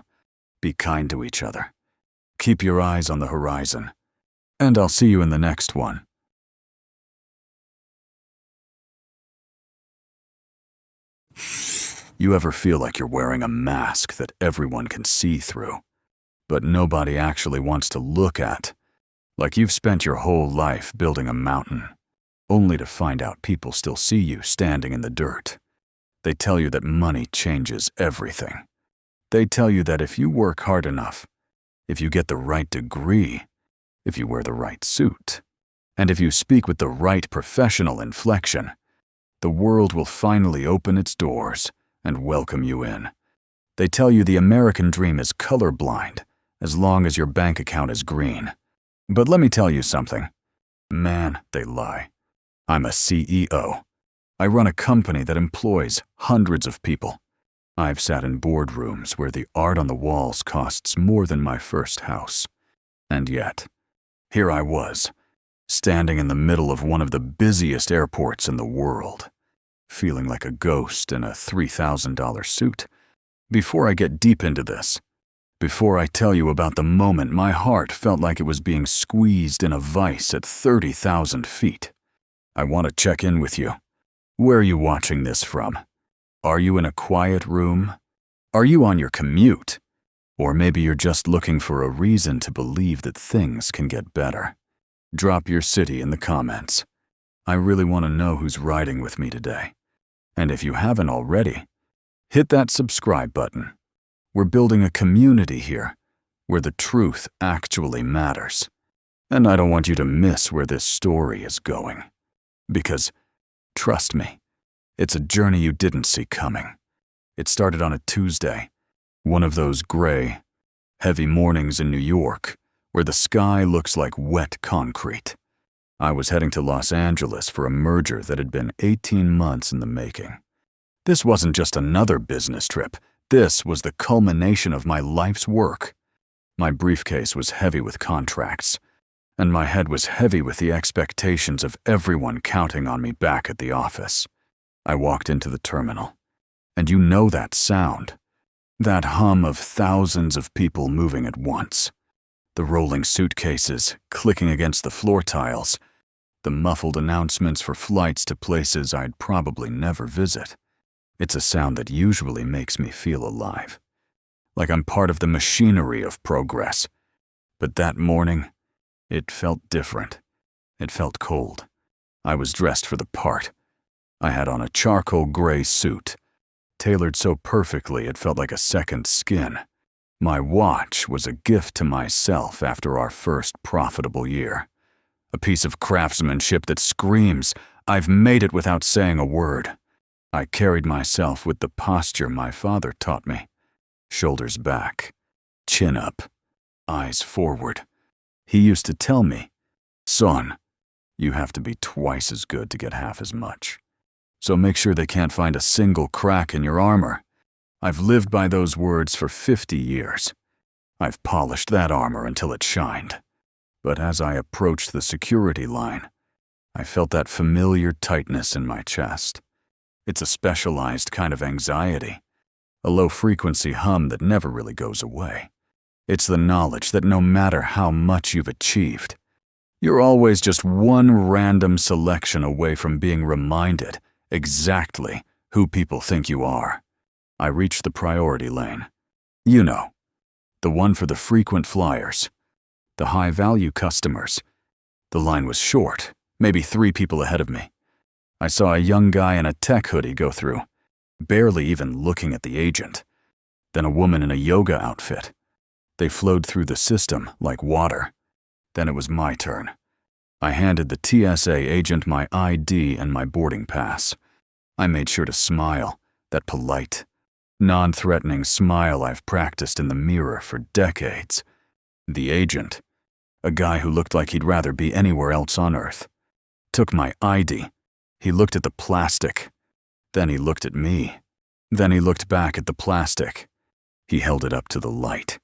Speaker 1: Be kind to each other. Keep your eyes on the horizon. And I'll see you in the next one. You ever feel like you're wearing a mask that everyone can see through, but nobody actually wants to look at? Like you've spent your whole life building a mountain, only to find out people still see you standing in the dirt. They tell you that money changes everything. They tell you that if you work hard enough, if you get the right degree, if you wear the right suit, and if you speak with the right professional inflection, the world will finally open its doors and welcome you in. They tell you the American dream is colorblind as long as your bank account is green. But let me tell you something. Man, they lie. I'm a CEO. I run a company that employs hundreds of people. I've sat in boardrooms where the art on the walls costs more than my first house. And yet, here I was, standing in the middle of one of the busiest airports in the world, feeling like a ghost in a $3,000 suit. Before I get deep into this, Before I tell you about the moment, my heart felt like it was being squeezed in a vice at 30,000 feet. I want to check in with you. Where are you watching this from? Are you in a quiet room? Are you on your commute? Or maybe you're just looking for a reason to believe that things can get better. Drop your city in the comments. I really want to know who's riding with me today. And if you haven't already, hit that subscribe button. We're building a community here where the truth actually matters. And I don't want you to miss where this story is going. Because, trust me, it's a journey you didn't see coming. It started on a Tuesday, one of those gray, heavy mornings in New York where the sky looks like wet concrete. I was heading to Los Angeles for a merger that had been 18 months in the making. This wasn't just another business trip. This was the culmination of my life's work. My briefcase was heavy with contracts, and my head was heavy with the expectations of everyone counting on me back at the office. I walked into the terminal, and you know that sound, that hum of thousands of people moving at once. The rolling suitcases clicking against the floor tiles, the muffled announcements for flights to places I'd probably never visit. It's a sound that usually makes me feel alive, like I'm part of the machinery of progress. But that morning, it felt different. It felt cold. I was dressed for the part. I had on a charcoal gray suit, tailored so perfectly it felt like a second skin. My watch was a gift to myself after our first profitable year. A piece of craftsmanship that screams, I've made it without saying a word. I carried myself with the posture my father taught me. Shoulders back, chin up, eyes forward. He used to tell me, son, you have to be twice as good to get half as much. So make sure they can't find a single crack in your armor. I've lived by those words for 50 years. I've polished that armor until it shined. But as I approached the security line, I felt that familiar tightness in my chest. It's a specialized kind of anxiety, a low-frequency hum that never really goes away. It's the knowledge that no matter how much you've achieved, you're always just one random selection away from being reminded exactly who people think you are. I reached the priority lane. You know, the one for the frequent flyers, the high-value customers. The line was short, maybe 3 people ahead of me. I saw a young guy in a tech hoodie go through, barely even looking at the agent. Then a woman in a yoga outfit. They flowed through the system like water. Then it was my turn. I handed the TSA agent my ID and my boarding pass. I made sure to smile, that polite, non-threatening smile I've practiced in the mirror for decades. The agent, a guy who looked like he'd rather be anywhere else on Earth, took my ID. He looked at the plastic. Then he looked at me. Then he looked back at the plastic. He held it up to the light.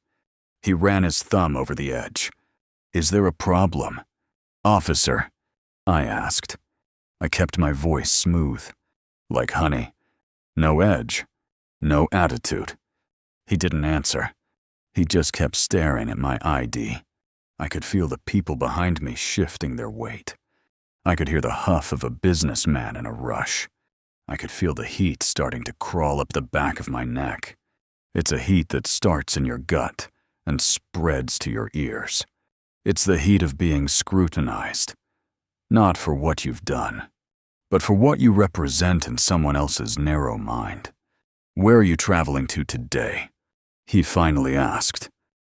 Speaker 1: He ran his thumb over the edge. Is there a problem? Officer, I asked. I kept my voice smooth, like honey. No edge, no attitude. He didn't answer. He just kept staring at my ID. I could feel the people behind me shifting their weight. I could hear the huff of a businessman in a rush. I could feel the heat starting to crawl up the back of my neck. It's a heat that starts in your gut and spreads to your ears. It's the heat of being scrutinized, not for what you've done, but for what you represent in someone else's narrow mind. Where are you traveling to today? He finally asked,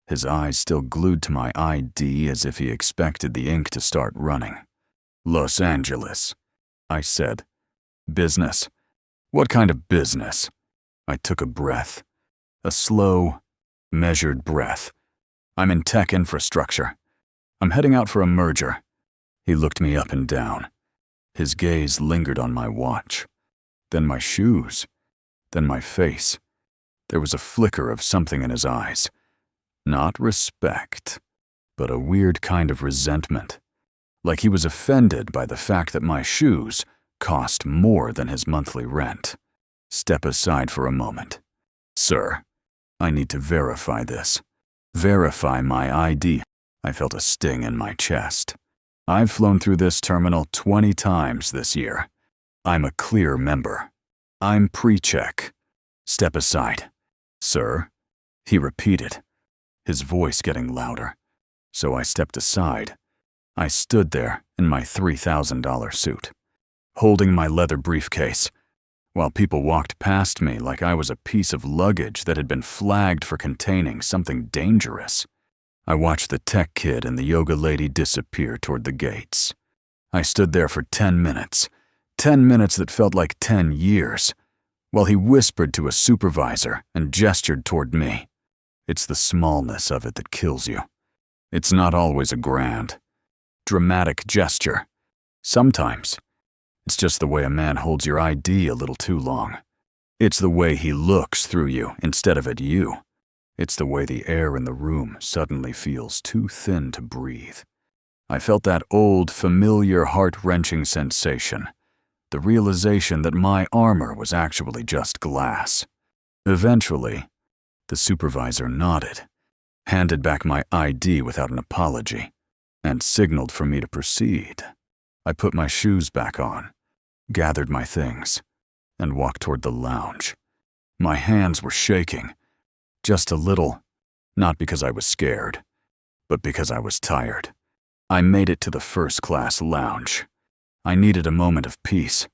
Speaker 1: his eyes still glued to my ID as if he expected the ink to start running. Los Angeles, I said. Business? What kind of business? I took a breath, a slow, measured breath. I'm in tech infrastructure. I'm heading out for a merger. He looked me up and down. His gaze lingered on my watch, then my shoes, then my face. There was a flicker of something in his eyes. Not respect, but a weird kind of resentment. Like he was offended by the fact that my shoes cost more than his monthly rent. Step aside for a moment. Sir, I need to verify this. Verify my ID. I felt a sting in my chest. I've flown through this terminal 20 times this year. I'm a clear member. I'm pre-check. Step aside. Sir, he repeated, his voice getting louder. So I stepped aside. I stood there in my $3,000 suit, holding my leather briefcase, while people walked past me like I was a piece of luggage that had been flagged for containing something dangerous. I watched the tech kid and the yoga lady disappear toward the gates. I stood there for 10 minutes, 10 minutes that felt like 10 years, while he whispered to a supervisor and gestured toward me. It's the smallness of it that kills you. It's not always a grand, dramatic gesture. Sometimes, it's just the way a man holds your ID a little too long. It's the way he looks through you instead of at you. It's the way the air in the room suddenly feels too thin to breathe. I felt that old, familiar, heart-wrenching sensation, the realization that my armor was actually just glass. Eventually, the supervisor nodded, handed back my ID without an apology, and signaled for me to proceed. I put my shoes back on, gathered my things, and walked toward the lounge. My hands were shaking, just a little, not because I was scared, but because I was tired. I made it to the first-class lounge. I needed a moment of peace.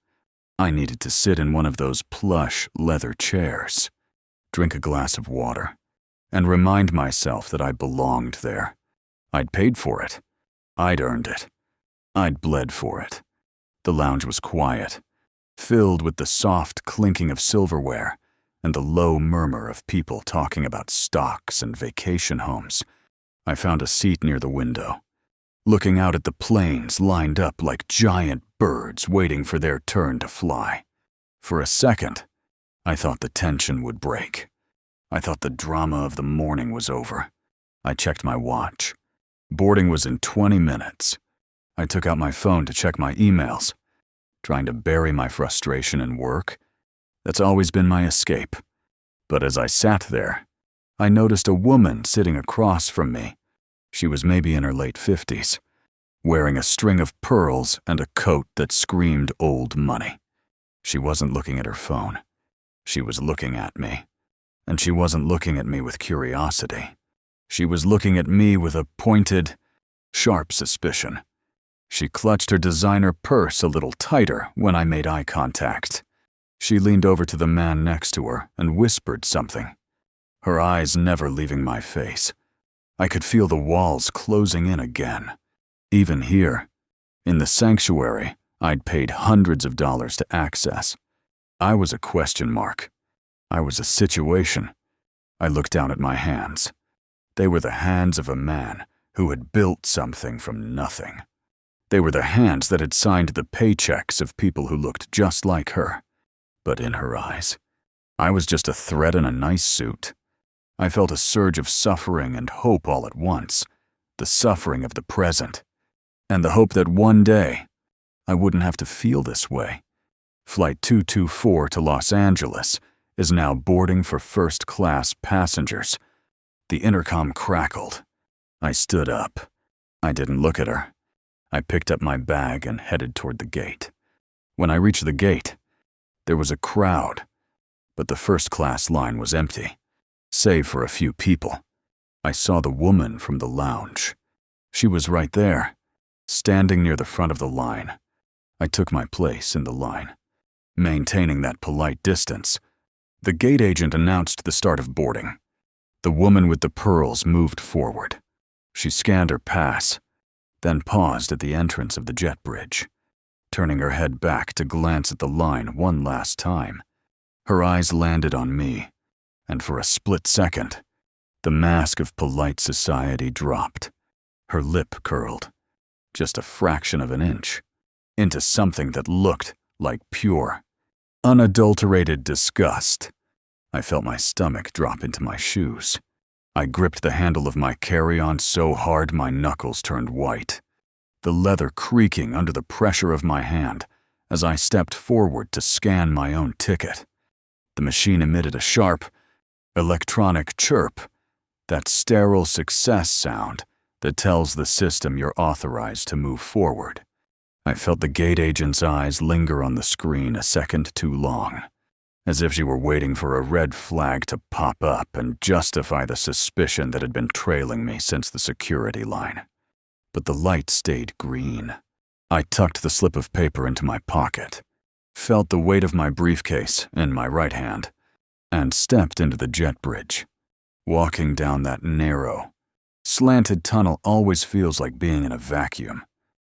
Speaker 1: I needed to sit in one of those plush leather chairs, drink a glass of water, and remind myself that I belonged there. I'd paid for it. I'd earned it. I'd bled for it. The lounge was quiet, filled with the soft clinking of silverware and the low murmur of people talking about stocks and vacation homes. I found a seat near the window, looking out at the planes lined up like giant birds waiting for their turn to fly. For a second, I thought the tension would break. I thought the drama of the morning was over. I checked my watch. Boarding was in 20 minutes. I took out my phone to check my emails, trying to bury my frustration in work. That's always been my escape. But as I sat there, I noticed a woman sitting across from me. She was maybe in her late 50s, wearing a string of pearls and a coat that screamed old money. She wasn't looking at her phone. She was looking at me. And she wasn't looking at me with curiosity. She was looking at me with a pointed, sharp suspicion. She clutched her designer purse a little tighter when I made eye contact. She leaned over to the man next to her and whispered something, her eyes never leaving my face. I could feel the walls closing in again. Even here, in the sanctuary I'd paid hundreds of dollars to access, I was a question mark. I was a situation. I looked down at my hands. They were the hands of a man who had built something from nothing. They were the hands that had signed the paychecks of people who looked just like her. But in her eyes, I was just a thread in a nice suit. I felt a surge of suffering and hope all at once, the suffering of the present, and the hope that one day I wouldn't have to feel this way. Flight 224 to Los Angeles is now boarding for first-class passengers. The intercom crackled. I stood up. I didn't look at her. I picked up my bag and headed toward the gate. When I reached the gate, there was a crowd, but the first-class line was empty, save for a few people. I saw the woman from the lounge. She was right there, standing near the front of the line. I took my place in the line, maintaining that polite distance. The gate agent announced the start of boarding. The woman with the pearls moved forward. She scanned her pass, then paused at the entrance of the jet bridge, turning her head back to glance at the line one last time. Her eyes landed on me, and for a split second, the mask of polite society dropped. Her lip curled, just a fraction of an inch, into something that looked like pure, unadulterated disgust. I felt my stomach drop into my shoes. I gripped the handle of my carry-on so hard my knuckles turned white, the leather creaking under the pressure of my hand as I stepped forward to scan my own ticket. The machine emitted a sharp, Electronic chirp, that sterile success sound that tells the system you're authorized to move forward. I felt the gate agent's eyes linger on the screen a second too long, as if she were waiting for a red flag to pop up and justify the suspicion that had been trailing me since the security line. But the light stayed green. I tucked the slip of paper into my pocket, felt the weight of my briefcase in my right hand, and stepped into the jet bridge. Walking down that narrow, slanted tunnel always feels like being in a vacuum.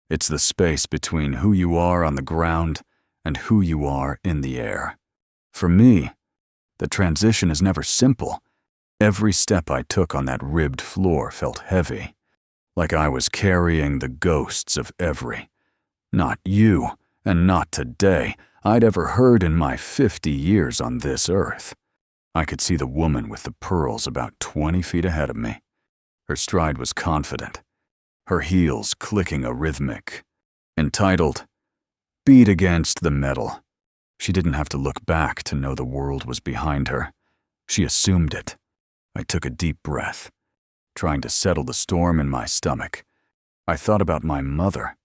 Speaker 1: It's the space between who you are on the ground and who you are in the air. For me, the transition is never simple. Every step I took on that ribbed floor felt heavy, like I was carrying the ghosts of every, not you and not today, I'd ever heard in my 50 years on this earth. I could see the woman with the pearls about 20 feet ahead of me. Her stride was confident, her heels clicking a rhythmic, entitled, beat against the metal. She didn't have to look back to know the world was behind her. She assumed it. I took a deep breath, trying to settle the storm in my stomach. I thought about my mother.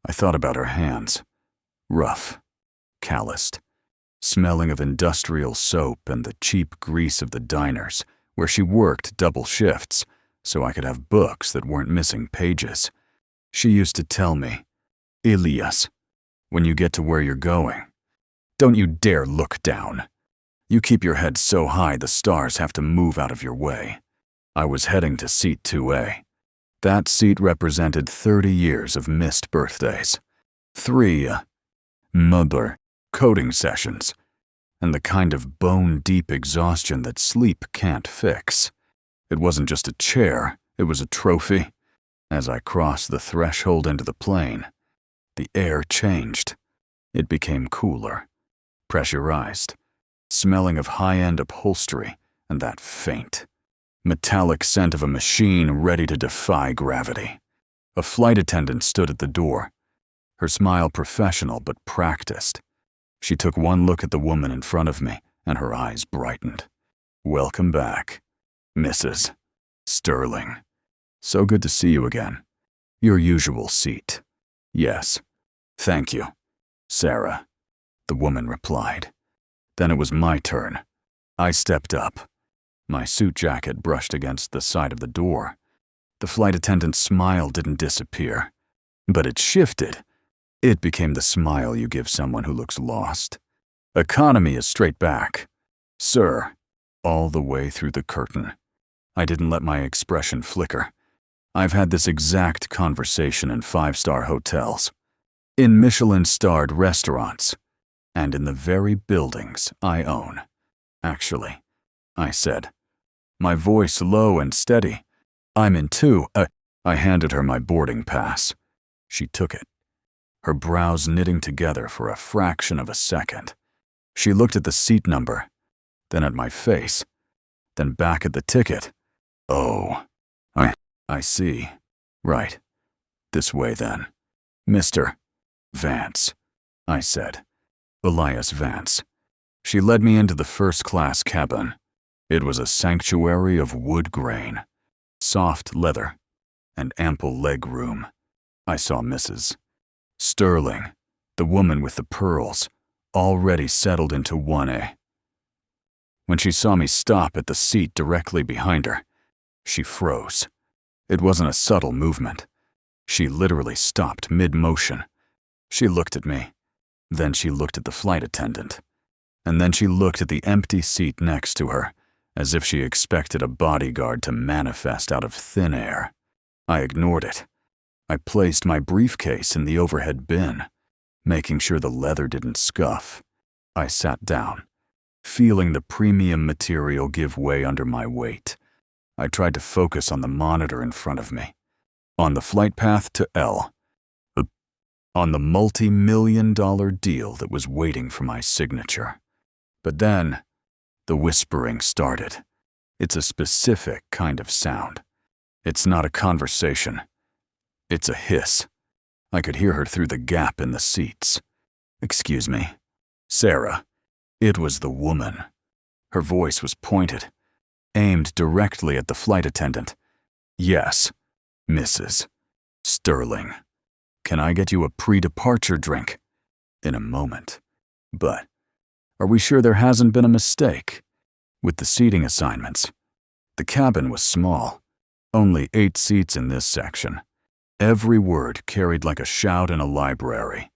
Speaker 1: I thought about her hands, rough, calloused, smelling of industrial soap and the cheap grease of the diners where she worked double shifts so I could have books that weren't missing pages. She used to tell me, Elias, when you get to where you're going, don't you dare look down. You keep your head so high the stars have to move out of your way. I was heading to seat 2A. That seat represented 30 years of missed birthdays, 3 mother coding sessions, and the kind of bone-deep exhaustion that sleep can't fix. It wasn't just a chair, it was a trophy. As I crossed the threshold into the plane, the air changed. It became cooler, pressurized, smelling of high-end upholstery and that faint, metallic scent of a machine ready to defy gravity. A flight attendant stood at the door, her smile professional but practiced. She took one look at the woman in front of me, and her eyes brightened. Welcome back, Mrs. Sterling. So good to see you again. Your usual seat. Yes. Thank you, Sarah, the woman replied. Then it was my turn. I stepped up. My suit jacket brushed against the side of the door. The flight attendant's smile didn't disappear, but it shifted. It became the smile you give someone who looks lost. Economy is straight back. Sir, all the way through the curtain. I didn't let my expression flicker. I've had this exact conversation in 5-star hotels, in Michelin-starred restaurants, and in the very buildings I own. Actually, I said, my voice low and steady. I'm in 2. I handed her my boarding pass. She took it, her brows knitting together for a fraction of a second. She looked at the seat number, then at my face, then back at the ticket. Oh, I see. Right. This way then. Mr. Vance, I said. Elias Vance. She led me into the first-class cabin. It was a sanctuary of wood grain, soft leather, and ample leg room. I saw Mrs. Sterling, the woman with the pearls, already settled into 1A. When she saw me stop at the seat directly behind her, she froze. It wasn't a subtle movement. She literally stopped mid-motion. She looked at me. Then she looked at the flight attendant. And then she looked at the empty seat next to her, as if she expected a bodyguard to manifest out of thin air. I ignored it. I placed my briefcase in the overhead bin, making sure the leather didn't scuff. I sat down, feeling the premium material give way under my weight. I tried to focus on the monitor in front of me, on the flight path to L, on the multi-million-dollar deal that was waiting for my signature. But then, the whispering started. It's a specific kind of sound. It's not a conversation. It's a hiss. I could hear her through the gap in the seats. Excuse me. Sarah. It was the woman. Her voice was pointed, aimed directly at the flight attendant. "Yes, Mrs. Sterling. Can I get you a pre-departure drink?" "In a moment. But are we sure there hasn't been a mistake with the seating assignments?" The cabin was small, only 8 seats in this section. Every word carried like a shout in a library.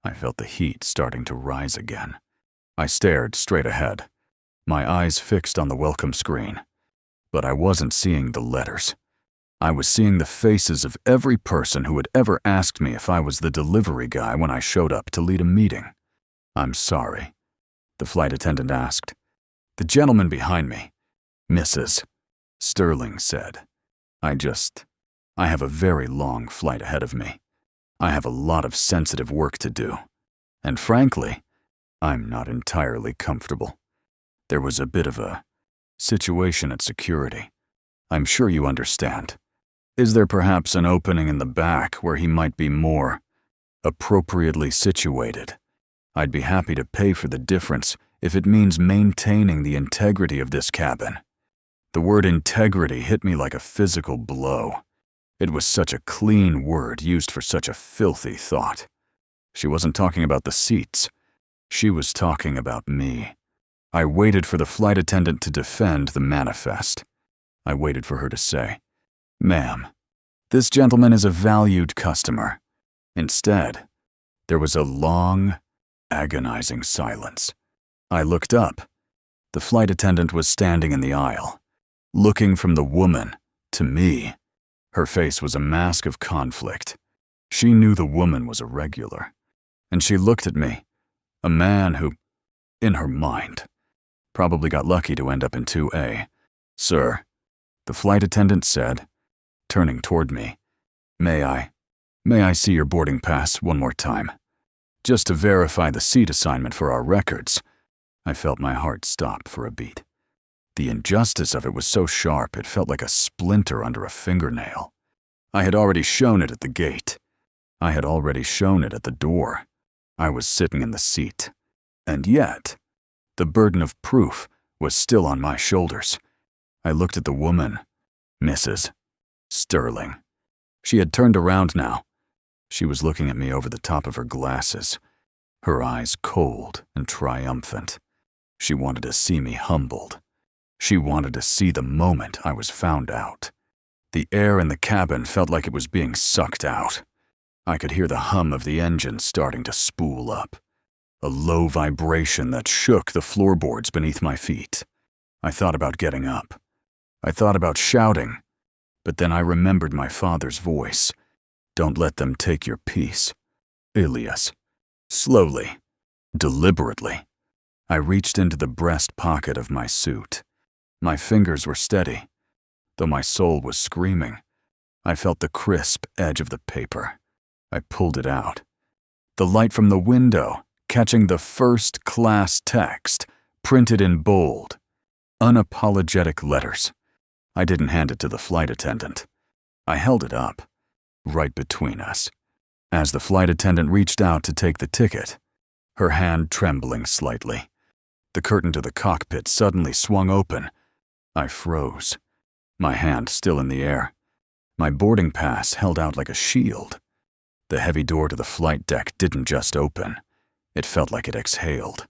Speaker 1: I felt the heat starting to rise again. I stared straight ahead, my eyes fixed on the welcome screen. But I wasn't seeing the letters. I was seeing the faces of every person who had ever asked me if I was the delivery guy when I showed up to lead a meeting. "I'm sorry," the flight attendant asked. "The gentleman behind me," Mrs. Sterling said. I have a very long flight ahead of me. I have a lot of sensitive work to do. And frankly, I'm not entirely comfortable. There was a bit of a situation at security. I'm sure you understand. Is there perhaps an opening in the back where he might be more appropriately situated? I'd be happy to pay for the difference if it means maintaining the integrity of this cabin. The word integrity hit me like a physical blow. It was such a clean word used for such a filthy thought. She wasn't talking about the seats. She was talking about me. I waited for the flight attendant to defend the manifest. I waited for her to say, "Ma'am, this gentleman is a valued customer." Instead, there was a long, agonizing silence. I looked up. The flight attendant was standing in the aisle, looking from the woman to me. Her face was a mask of conflict. She knew the woman was a regular, and she looked at me, a man who, in her mind, probably got lucky to end up in 2A. "Sir," the flight attendant said, turning toward me, May I see your boarding pass one more time? Just to verify the seat assignment for our records." I felt my heart stop for a beat. The injustice of it was so sharp it felt like a splinter under a fingernail. I had already shown it at the gate. I had already shown it at the door. I was sitting in the seat. And yet, the burden of proof was still on my shoulders. I looked at the woman, Mrs. Sterling. She had turned around now. She was looking at me over the top of her glasses, her eyes cold and triumphant. She wanted to see me humbled. She wanted to see the moment I was found out. The air in the cabin felt like it was being sucked out. I could hear the hum of the engine starting to spool up, a low vibration that shook the floorboards beneath my feet. I thought about getting up. I thought about shouting, but then I remembered my father's voice. "Don't let them take your peace, Ilias." Slowly, deliberately, I reached into the breast pocket of my suit. My fingers were steady. Though my soul was screaming, I felt the crisp edge of the paper. I pulled it out. The light from the window catching the first-class text, printed in bold, unapologetic letters. I didn't hand it to the flight attendant. I held it up, right between us, as the flight attendant reached out to take the ticket, her hand trembling slightly. The curtain to the cockpit suddenly swung open. I froze, my hand still in the air. My boarding pass held out like a shield. The heavy door to the flight deck didn't just open. It felt like it exhaled,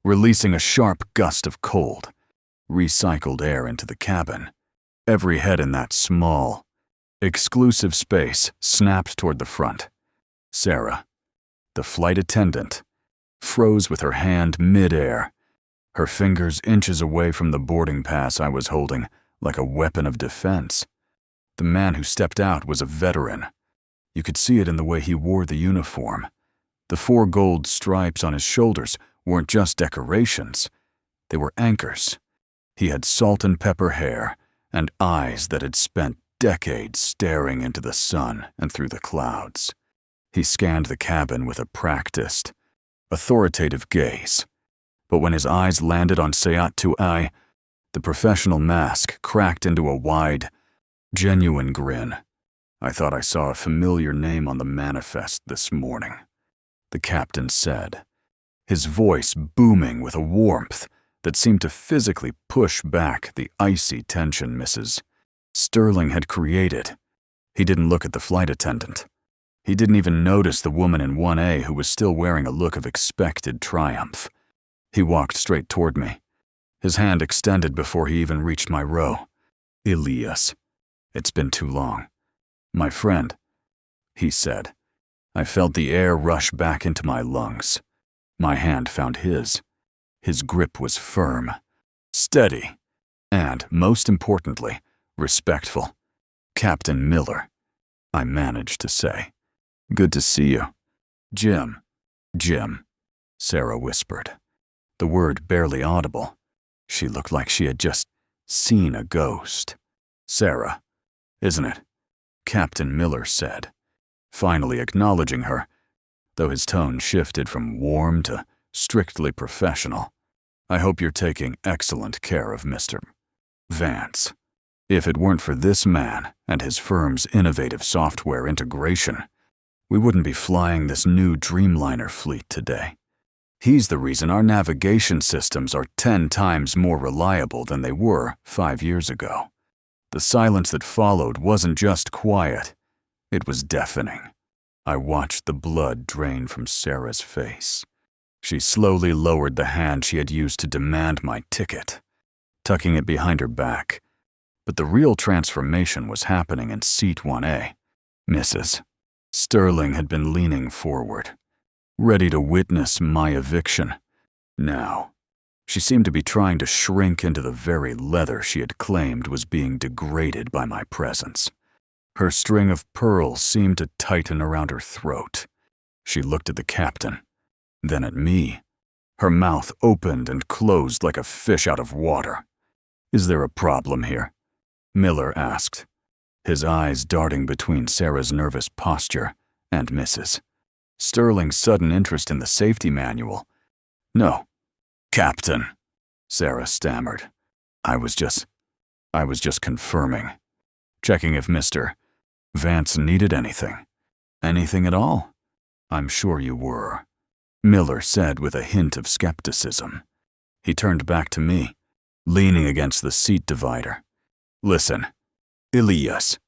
Speaker 1: releasing a sharp gust of cold, recycled air into the cabin. Every head in that small, exclusive space snapped toward the front. Sarah, the flight attendant, froze with her hand mid-air, her fingers inches away from the boarding pass I was holding like a weapon of defense. The man who stepped out was a veteran. You could see it in the way he wore the uniform. The 4 gold stripes on his shoulders weren't just decorations. They were anchors. He had salt and pepper hair and eyes that had spent decades staring into the sun and through the clouds. He scanned the cabin with a practiced, authoritative gaze. But when his eyes landed on Sayat 2I, the professional mask cracked into a wide, genuine grin. I thought I saw a familiar name on the manifest this morning, the captain said, his voice booming with a warmth that seemed to physically push back the icy tension Mrs. Sterling had created. He didn't look at the flight attendant. He didn't even notice the woman in 1A who was still wearing a look of expected triumph. He walked straight toward me, his hand extended before he even reached my row. "Elias, it's been too long. My friend," he said. I felt the air rush back into my lungs. My hand found his. His grip was firm, steady, and, most importantly, respectful. "Captain Miller," I managed to say. "Good to see you." Jim, Sarah whispered, the word barely audible. She looked like she had just seen a ghost. "Sarah, isn't it?" Captain Miller said, finally acknowledging her, though his tone shifted from warm to strictly professional. "I hope you're taking excellent care of Mr. Vance. If it weren't for this man and his firm's innovative software integration, we wouldn't be flying this new Dreamliner fleet today. He's the reason our navigation systems are 10 times more reliable than they were 5 years ago." The silence that followed wasn't just quiet, it was deafening. I watched the blood drain from Sarah's face. She slowly lowered the hand she had used to demand my ticket, tucking it behind her back. But the real transformation was happening in seat 1A. Mrs. Sterling had been leaning forward, ready to witness my eviction. Now, she seemed to be trying to shrink into the very leather she had claimed was being degraded by my presence. Her string of pearls seemed to tighten around her throat. She looked at the captain, then at me. Her mouth opened and closed like a fish out of water. "Is there a problem here?" Miller asked, his eyes darting between Sarah's nervous posture and Mrs. Sterling's sudden interest in the safety manual. "No, Captain," Sarah stammered. I was just confirming, checking if Mr. Vance needed anything." "Anything at all?" "I'm sure you were," Miller said with a hint of skepticism. He turned back to me, leaning against the seat divider. "Listen, Elias,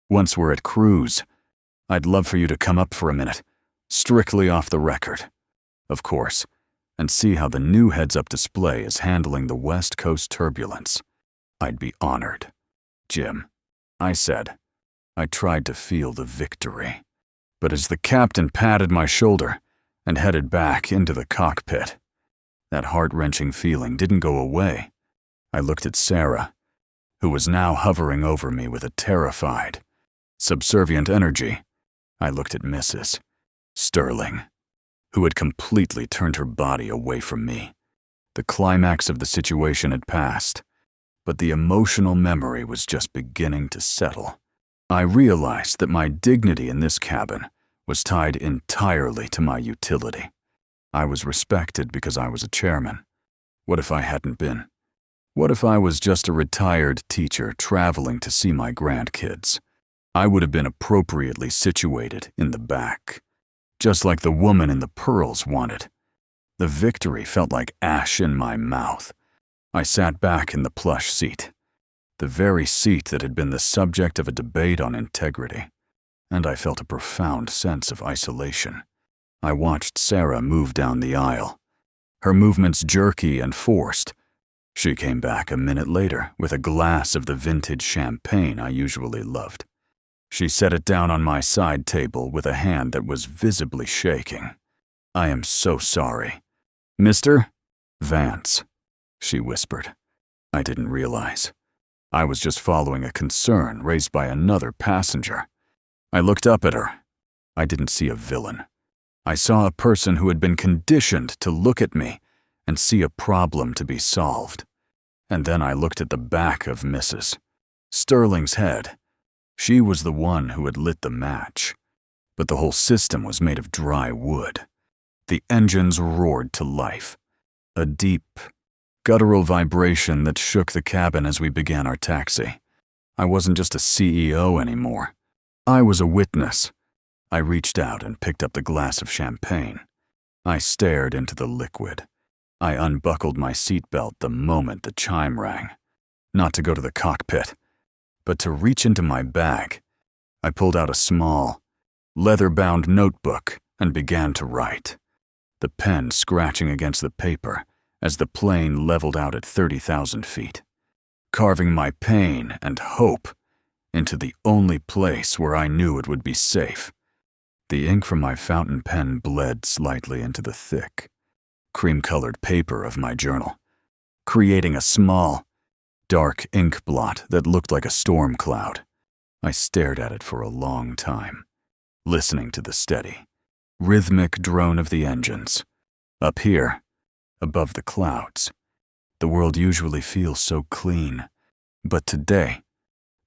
Speaker 1: once we're at cruise, I'd love for you to come up for a minute, strictly off the record, of course, and see how the new heads-up display is handling the West Coast turbulence. I'd be honored." "Jim," I said. I tried to feel the victory. But as the captain patted my shoulder and headed back into the cockpit, that heart-wrenching feeling didn't go away. I looked at Sarah, who was now hovering over me with a terrified, subservient energy. I looked at Mrs. Sterling, who had completely turned her body away from me. The climax of the situation had passed, but the emotional memory was just beginning to settle. I realized that my dignity in this cabin was tied entirely to my utility. I was respected because I was a chairman. What if I hadn't been? What if I was just a retired teacher traveling to see my grandkids? I would have been appropriately situated in the back, just like the woman in the pearls wanted. The victory felt like ash in my mouth. I sat back in the plush seat, the very seat that had been the subject of a debate on integrity, and I felt a profound sense of isolation. I watched Sarah move down the aisle, her movements jerky and forced. She came back a minute later with a glass of the vintage champagne I usually loved. She set it down on my side table with a hand that was visibly shaking. "I am so sorry. Mr. Vance," she whispered. I didn't realize. I was just following a concern raised by another passenger. I looked up at her. I didn't see a villain. I saw a person who had been conditioned to look at me and see a problem to be solved. And then I looked at the back of Mrs. Sterling's head. She was the one who had lit the match, but the whole system was made of dry wood. The engines roared to life, a deep, guttural vibration that shook the cabin as we began our taxi. I wasn't just a CEO anymore. I was a witness. I reached out and picked up the glass of champagne. I stared into the liquid, I unbuckled my seatbelt the moment the chime rang. Not to go to the cockpit, but to reach into my bag. I pulled out a small, leather-bound notebook and began to write, the pen scratching against the paper as the plane leveled out at 30,000 feet, carving my pain and hope into the only place where I knew it would be safe. The ink from my fountain pen bled slightly into the thick, cream-colored paper of my journal, creating a small, dark ink blot that looked like a storm cloud. I stared at it for a long time, listening to the steady, rhythmic drone of the engines. Up here, above the clouds, the world usually feels so clean, but today,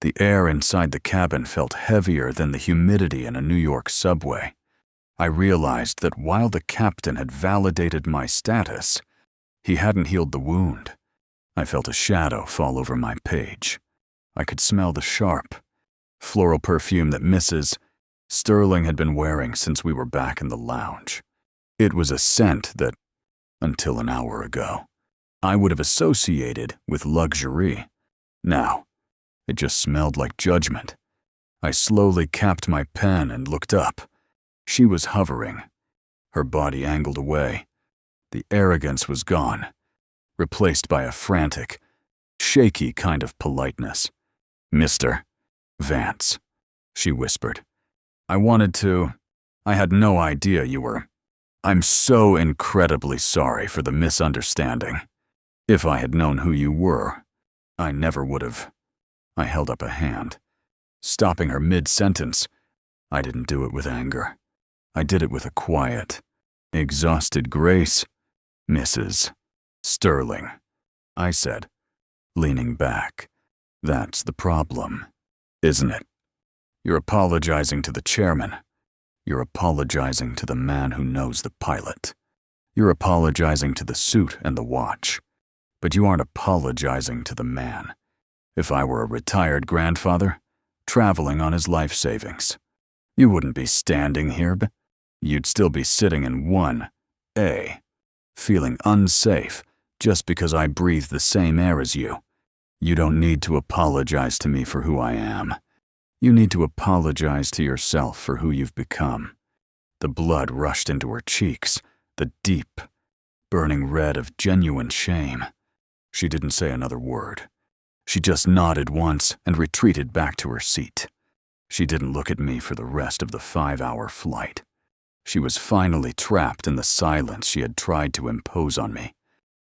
Speaker 1: the air inside the cabin felt heavier than the humidity in a New York subway. I realized that while the captain had validated my status, he hadn't healed the wound. I felt a shadow fall over my page. I could smell the sharp, floral perfume that Mrs. Sterling had been wearing since we were back in the lounge. It was a scent that, until an hour ago, I would have associated with luxury. Now, it just smelled like judgment. I slowly capped my pen and looked up. She was hovering, her body angled away. The arrogance was gone, replaced by a frantic, shaky kind of politeness. "Mr. Vance," she whispered. I had no idea you were. I'm so incredibly sorry for the misunderstanding. If I had known who you were, I never would have." I held up a hand, stopping her mid-sentence. I didn't do it with anger. I did it with a quiet, exhausted grace. "Mrs. Sterling," I said, leaning back. "That's the problem, isn't it? You're apologizing to the chairman. You're apologizing to the man who knows the pilot. You're apologizing to the suit and the watch. But you aren't apologizing to the man. If I were a retired grandfather, traveling on his life savings, you wouldn't be standing here, but you'd still be sitting in 1A, feeling unsafe just because I breathe the same air as you. You don't need to apologize to me for who I am. You need to apologize to yourself for who you've become." The blood rushed into her cheeks, the deep, burning red of genuine shame. She didn't say another word. She just nodded once and retreated back to her seat. She didn't look at me for the rest of the 5-hour flight. She was finally trapped in the silence she had tried to impose on me.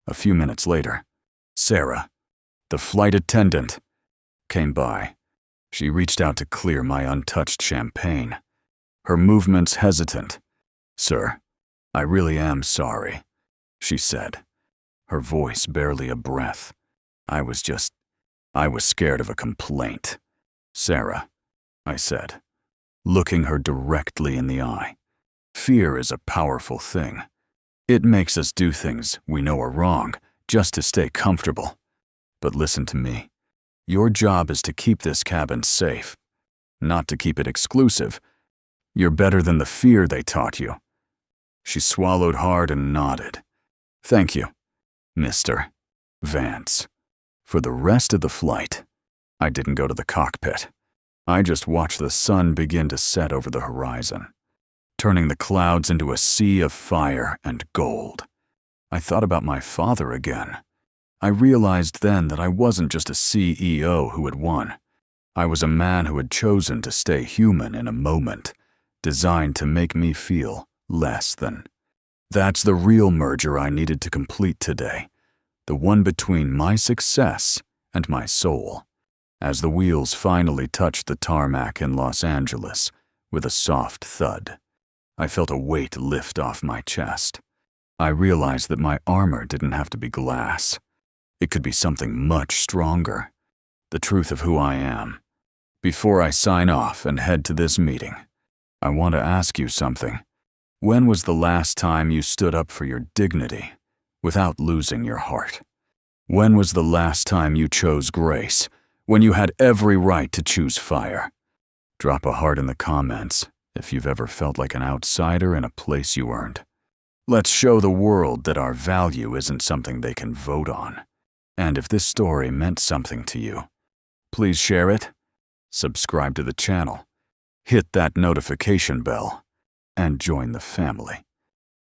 Speaker 1: A few minutes later, Sarah, the flight attendant, came by. She reached out to clear my untouched champagne, her movements hesitant. "Sir, I really am sorry," she said, her voice barely a breath. I was scared of a complaint." "Sarah," I said, looking her directly in the eye. "Fear is a powerful thing. It makes us do things we know are wrong just to stay comfortable. But listen to me. Your job is to keep this cabin safe, not to keep it exclusive. You're better than the fear they taught you." She swallowed hard and nodded. "Thank you, Mr. Vance." For the rest of the flight, I didn't go to the cockpit. I just watched the sun begin to set over the horizon, turning the clouds into a sea of fire and gold. I thought about my father again. I realized then that I wasn't just a CEO who had won. I was a man who had chosen to stay human in a moment, designed to make me feel less than. That's the real merger I needed to complete today, the one between my success and my soul. As the wheels finally touched the tarmac in Los Angeles with a soft thud, I felt a weight lift off my chest. I realized that my armor didn't have to be glass. It could be something much stronger, the truth of who I am. Before I sign off and head to this meeting, I want to ask you something. When was the last time you stood up for your dignity without losing your heart? When was the last time you chose grace when you had every right to choose fire? Drop a heart in the comments if you've ever felt like an outsider in a place you earned. Let's show the world that our value isn't something they can vote on. And if this story meant something to you, please share it, subscribe to the channel, hit that notification bell, and join the family.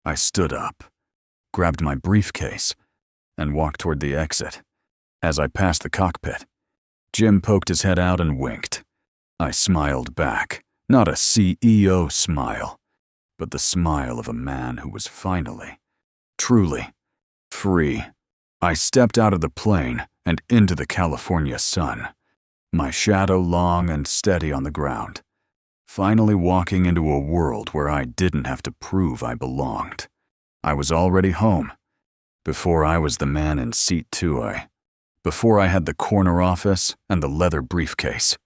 Speaker 1: I stood up, grabbed my briefcase, and walked toward the exit. As I passed the cockpit, Jim poked his head out and winked. I smiled back, not a CEO smile, but the smile of a man who was finally, truly, free. I stepped out of the plane and into the California sun, my shadow long and steady on the ground, finally walking into a world where I didn't have to prove I belonged. I was already home. Before I was the man in seat 2A, before I had the corner office and the leather briefcase,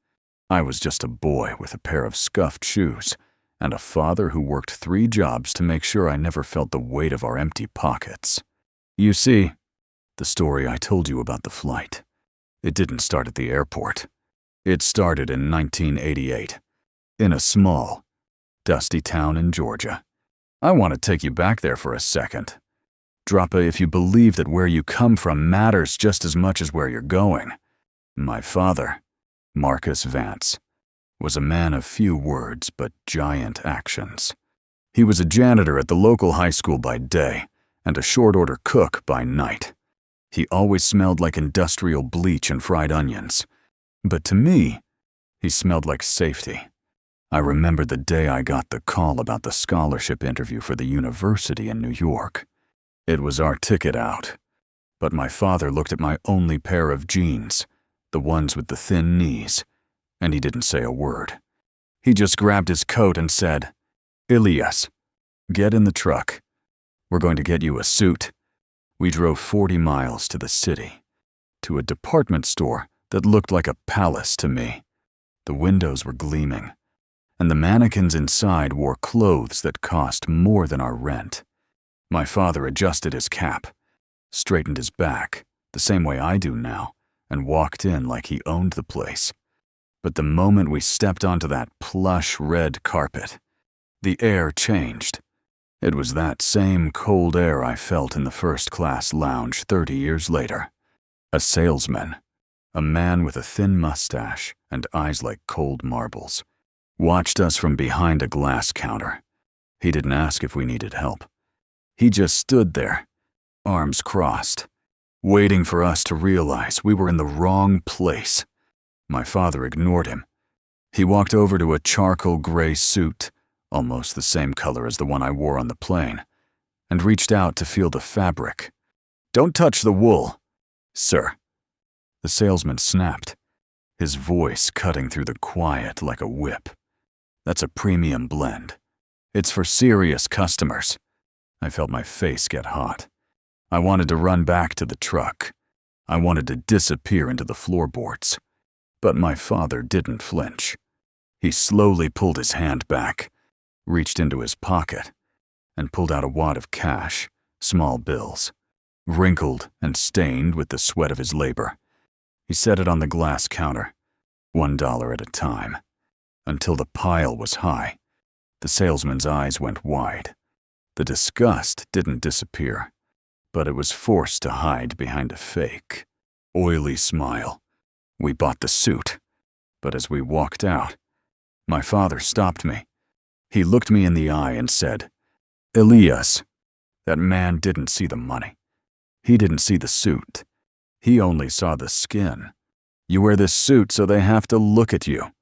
Speaker 1: I was just a boy with a pair of scuffed shoes and a father who worked 3 jobs to make sure I never felt the weight of our empty pockets. You see, the story I told you about the flight, it didn't start at the airport. It started in 1988, in a small, dusty town in Georgia. I want to take you back there for a second. Drop a if you believe that where you come from matters just as much as where you're going. My father, Marcus Vance, was a man of few words but giant actions. He was a janitor at the local high school by day and a short-order cook by night. He always smelled like industrial bleach and fried onions. But to me, he smelled like safety. I remember the day I got the call about the scholarship interview for the university in New York. It was our ticket out, but my father looked at my only pair of jeans, the ones with the thin knees, and he didn't say a word. He just grabbed his coat and said, "Elias, get in the truck. We're going to get you a suit." We drove 40 miles to the city, to a department store that looked like a palace to me. The windows were gleaming, and the mannequins inside wore clothes that cost more than our rent. My father adjusted his cap, straightened his back, the same way I do now, and walked in like he owned the place. But the moment we stepped onto that plush red carpet, the air changed. It was that same cold air I felt in the first-class lounge 30 years later. A salesman, a man with a thin mustache and eyes like cold marbles, watched us from behind a glass counter. He didn't ask if we needed help. He just stood there, arms crossed, waiting for us to realize we were in the wrong place. My father ignored him. He walked over to a charcoal gray suit, almost the same color as the one I wore on the plane, and reached out to feel the fabric. "Don't touch the wool, sir." The salesman snapped, his voice cutting through the quiet like a whip. "That's a premium blend. It's for serious customers." I felt my face get hot. I wanted to run back to the truck. I wanted to disappear into the floorboards. But my father didn't flinch. He slowly pulled his hand back, reached into his pocket, and pulled out a wad of cash, small bills, wrinkled and stained with the sweat of his labor. He set it on the glass counter, $1 at a time, until the pile was high. The salesman's eyes went wide. The disgust didn't disappear, but it was forced to hide behind a fake, oily smile. We bought the suit, but as we walked out, my father stopped me. He looked me in the eye and said, "Elias, that man didn't see the money. He didn't see the suit. He only saw the skin. You wear this suit so they have to look at you.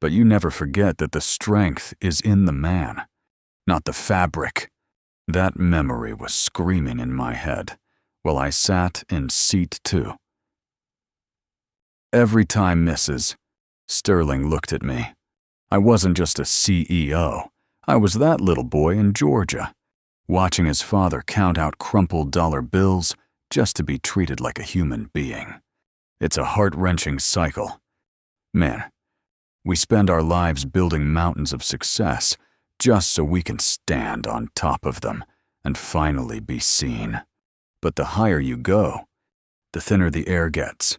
Speaker 1: But you never forget that the strength is in the man, not the fabric." That memory was screaming in my head while I sat in seat 2. Every time, Mrs. Sterling looked at me. I wasn't just a CEO. I was that little boy in Georgia, watching his father count out crumpled dollar bills just to be treated like a human being. It's a heart-wrenching cycle. Man, we spend our lives building mountains of success just so we can stand on top of them and finally be seen. But the higher you go, the thinner the air gets,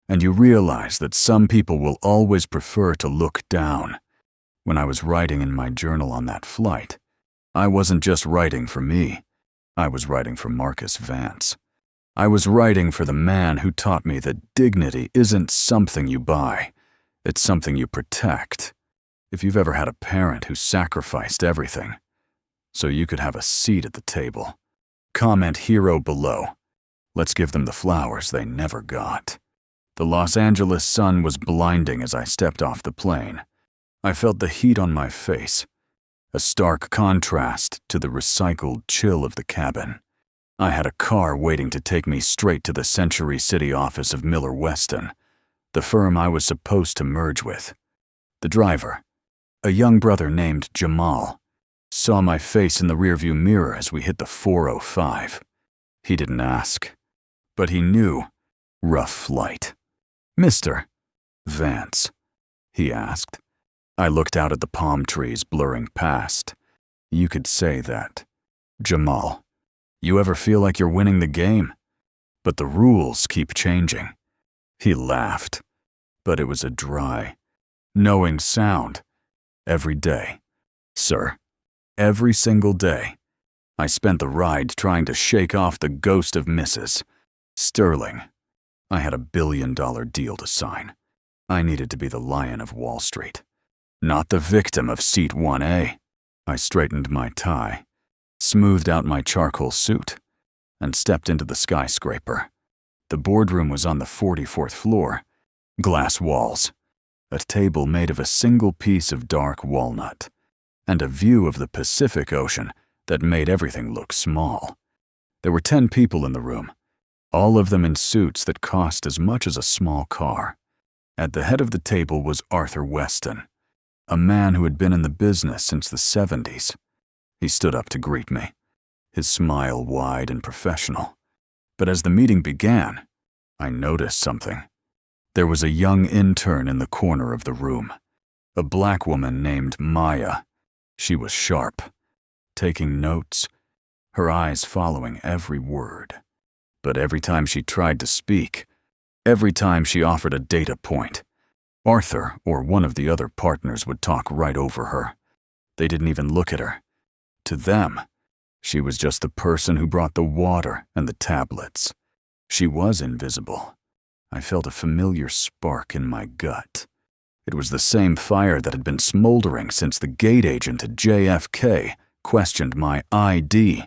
Speaker 1: and you realize that some people will always prefer to look down. When I was writing in my journal on that flight, I wasn't just writing for me. I was writing for Marcus Vance. I was writing for the man who taught me that dignity isn't something you buy. It's something you protect. If you've ever had a parent who sacrificed everything so you could have a seat at the table, comment hero below. Let's give them the flowers they never got. The Los Angeles sun was blinding as I stepped off the plane. I felt the heat on my face, a stark contrast to the recycled chill of the cabin. I had a car waiting to take me straight to the Century City office of Miller Weston, the firm I was supposed to merge with. The driver, a young brother named Jamal, saw my face in the rearview mirror as we hit the 405. He didn't ask, but he knew. Rough flight. "Mr. Vance," he asked. I looked out at the palm trees blurring past. You could say that. "Jamal, you ever feel like you're winning the game? But the rules keep changing." He laughed, but it was a dry, knowing sound. "Every day, sir. Every single day. I spent the ride trying to shake off the ghost of Mrs. Sterling. I had $1 billion deal to sign. I needed to be the Lion of Wall Street, not the victim of Seat 1A. I straightened my tie, smoothed out my charcoal suit, and stepped into the skyscraper. The boardroom was on the 44th floor. Glass walls, a table made of a single piece of dark walnut, and a view of the Pacific Ocean that made everything look small. There were 10 people in the room, all of them in suits that cost as much as a small car. At the head of the table was Arthur Weston, a man who had been in the business since the 70s. He stood up to greet me, his smile wide and professional. But as the meeting began, I noticed something. There was a young intern in the corner of the room, a black woman named Maya. She was sharp, taking notes, her eyes following every word. But every time she tried to speak, every time she offered a data point, Arthur or one of the other partners would talk right over her. They didn't even look at her. To them, she was just the person who brought the water and the tablets. She was invisible. I felt a familiar spark in my gut. It was the same fire that had been smoldering since the gate agent at JFK questioned my ID.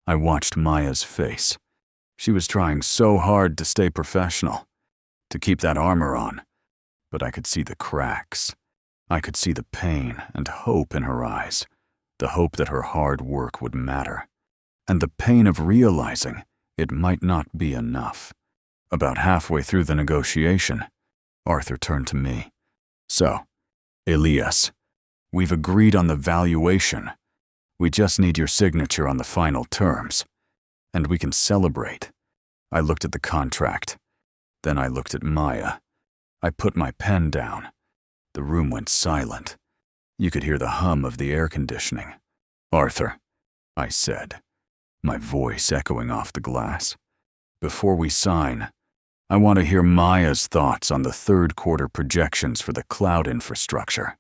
Speaker 1: I watched Maya's face. She was trying so hard to stay professional, to keep that armor on, but I could see the cracks. I could see the pain and hope in her eyes, the hope that her hard work would matter, and the pain of realizing it might not be enough. About halfway through the negotiation, Arthur turned to me. "So, Elias, we've agreed on the valuation. We just need your signature on the final terms, and we can celebrate." I looked at the contract. Then I looked at Maya. I put my pen down. The room went silent. You could hear the hum of the air conditioning. "Arthur," I said, my voice echoing off the glass, "before we sign, I want to hear Maya's thoughts on the third quarter projections for the cloud infrastructure.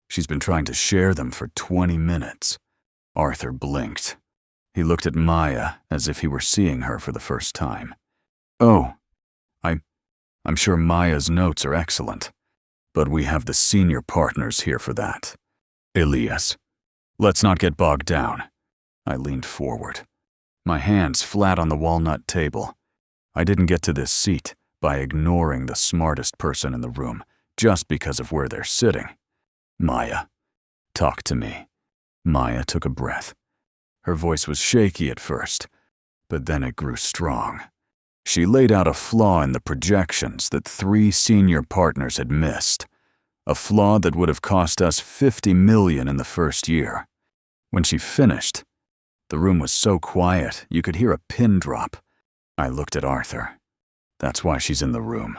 Speaker 1: She's been trying to share them for 20 minutes. Arthur blinked. He looked at Maya as if he were seeing her for the first time. "Oh, I'm sure Maya's notes are excellent, but we have the senior partners here for that. Elias, let's not get bogged down." I leaned forward, my hands flat on the walnut table. I didn't get to this seat by ignoring the smartest person in the room just because of where they're sitting. "Maya, talk to me." Maya took a breath. Her voice was shaky at first, but then it grew strong. She laid out a flaw in the projections that 3 senior partners had missed, a flaw that would have cost us $50 million in the first year. When she finished, the room was so quiet you could hear a pin drop. I looked at Arthur. That's why she's in the room.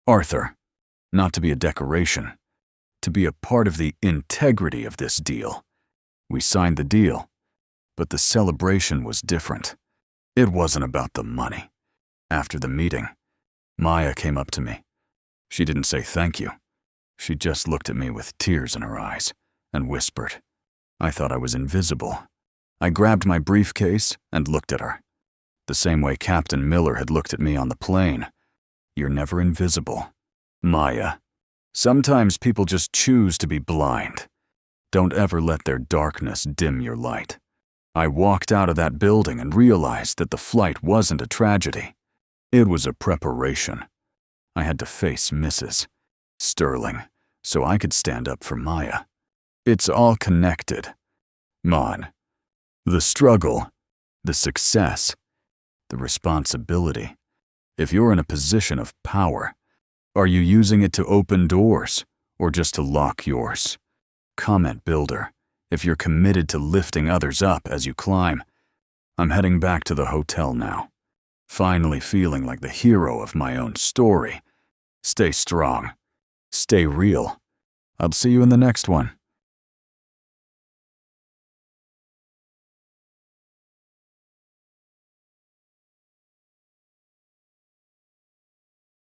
Speaker 1: Arthur, not to be a decoration, to be a part of the integrity of this deal. We signed the deal, but the celebration was different. It wasn't about the money. After the meeting, Maya came up to me. She didn't say thank you. She just looked at me with tears in her eyes and whispered. I thought I was invisible. I grabbed my briefcase and looked at her. The same way Captain Miller had looked at me on the plane. You're never invisible. Maya. Sometimes people just choose to be blind. Don't ever let their darkness dim your light. I walked out of that building and realized that the flight wasn't a tragedy. It was a preparation. I had to face Mrs. Sterling so I could stand up for Maya. It's all connected. Mon. The struggle, the success, the responsibility. If you're in a position of power, are you using it to open doors or just to lock yours? Comment builder, if you're committed to lifting others up as you climb. I'm heading back to the hotel now, finally feeling like the hero of my own story. Stay strong. Stay real. I'll see you in the next one.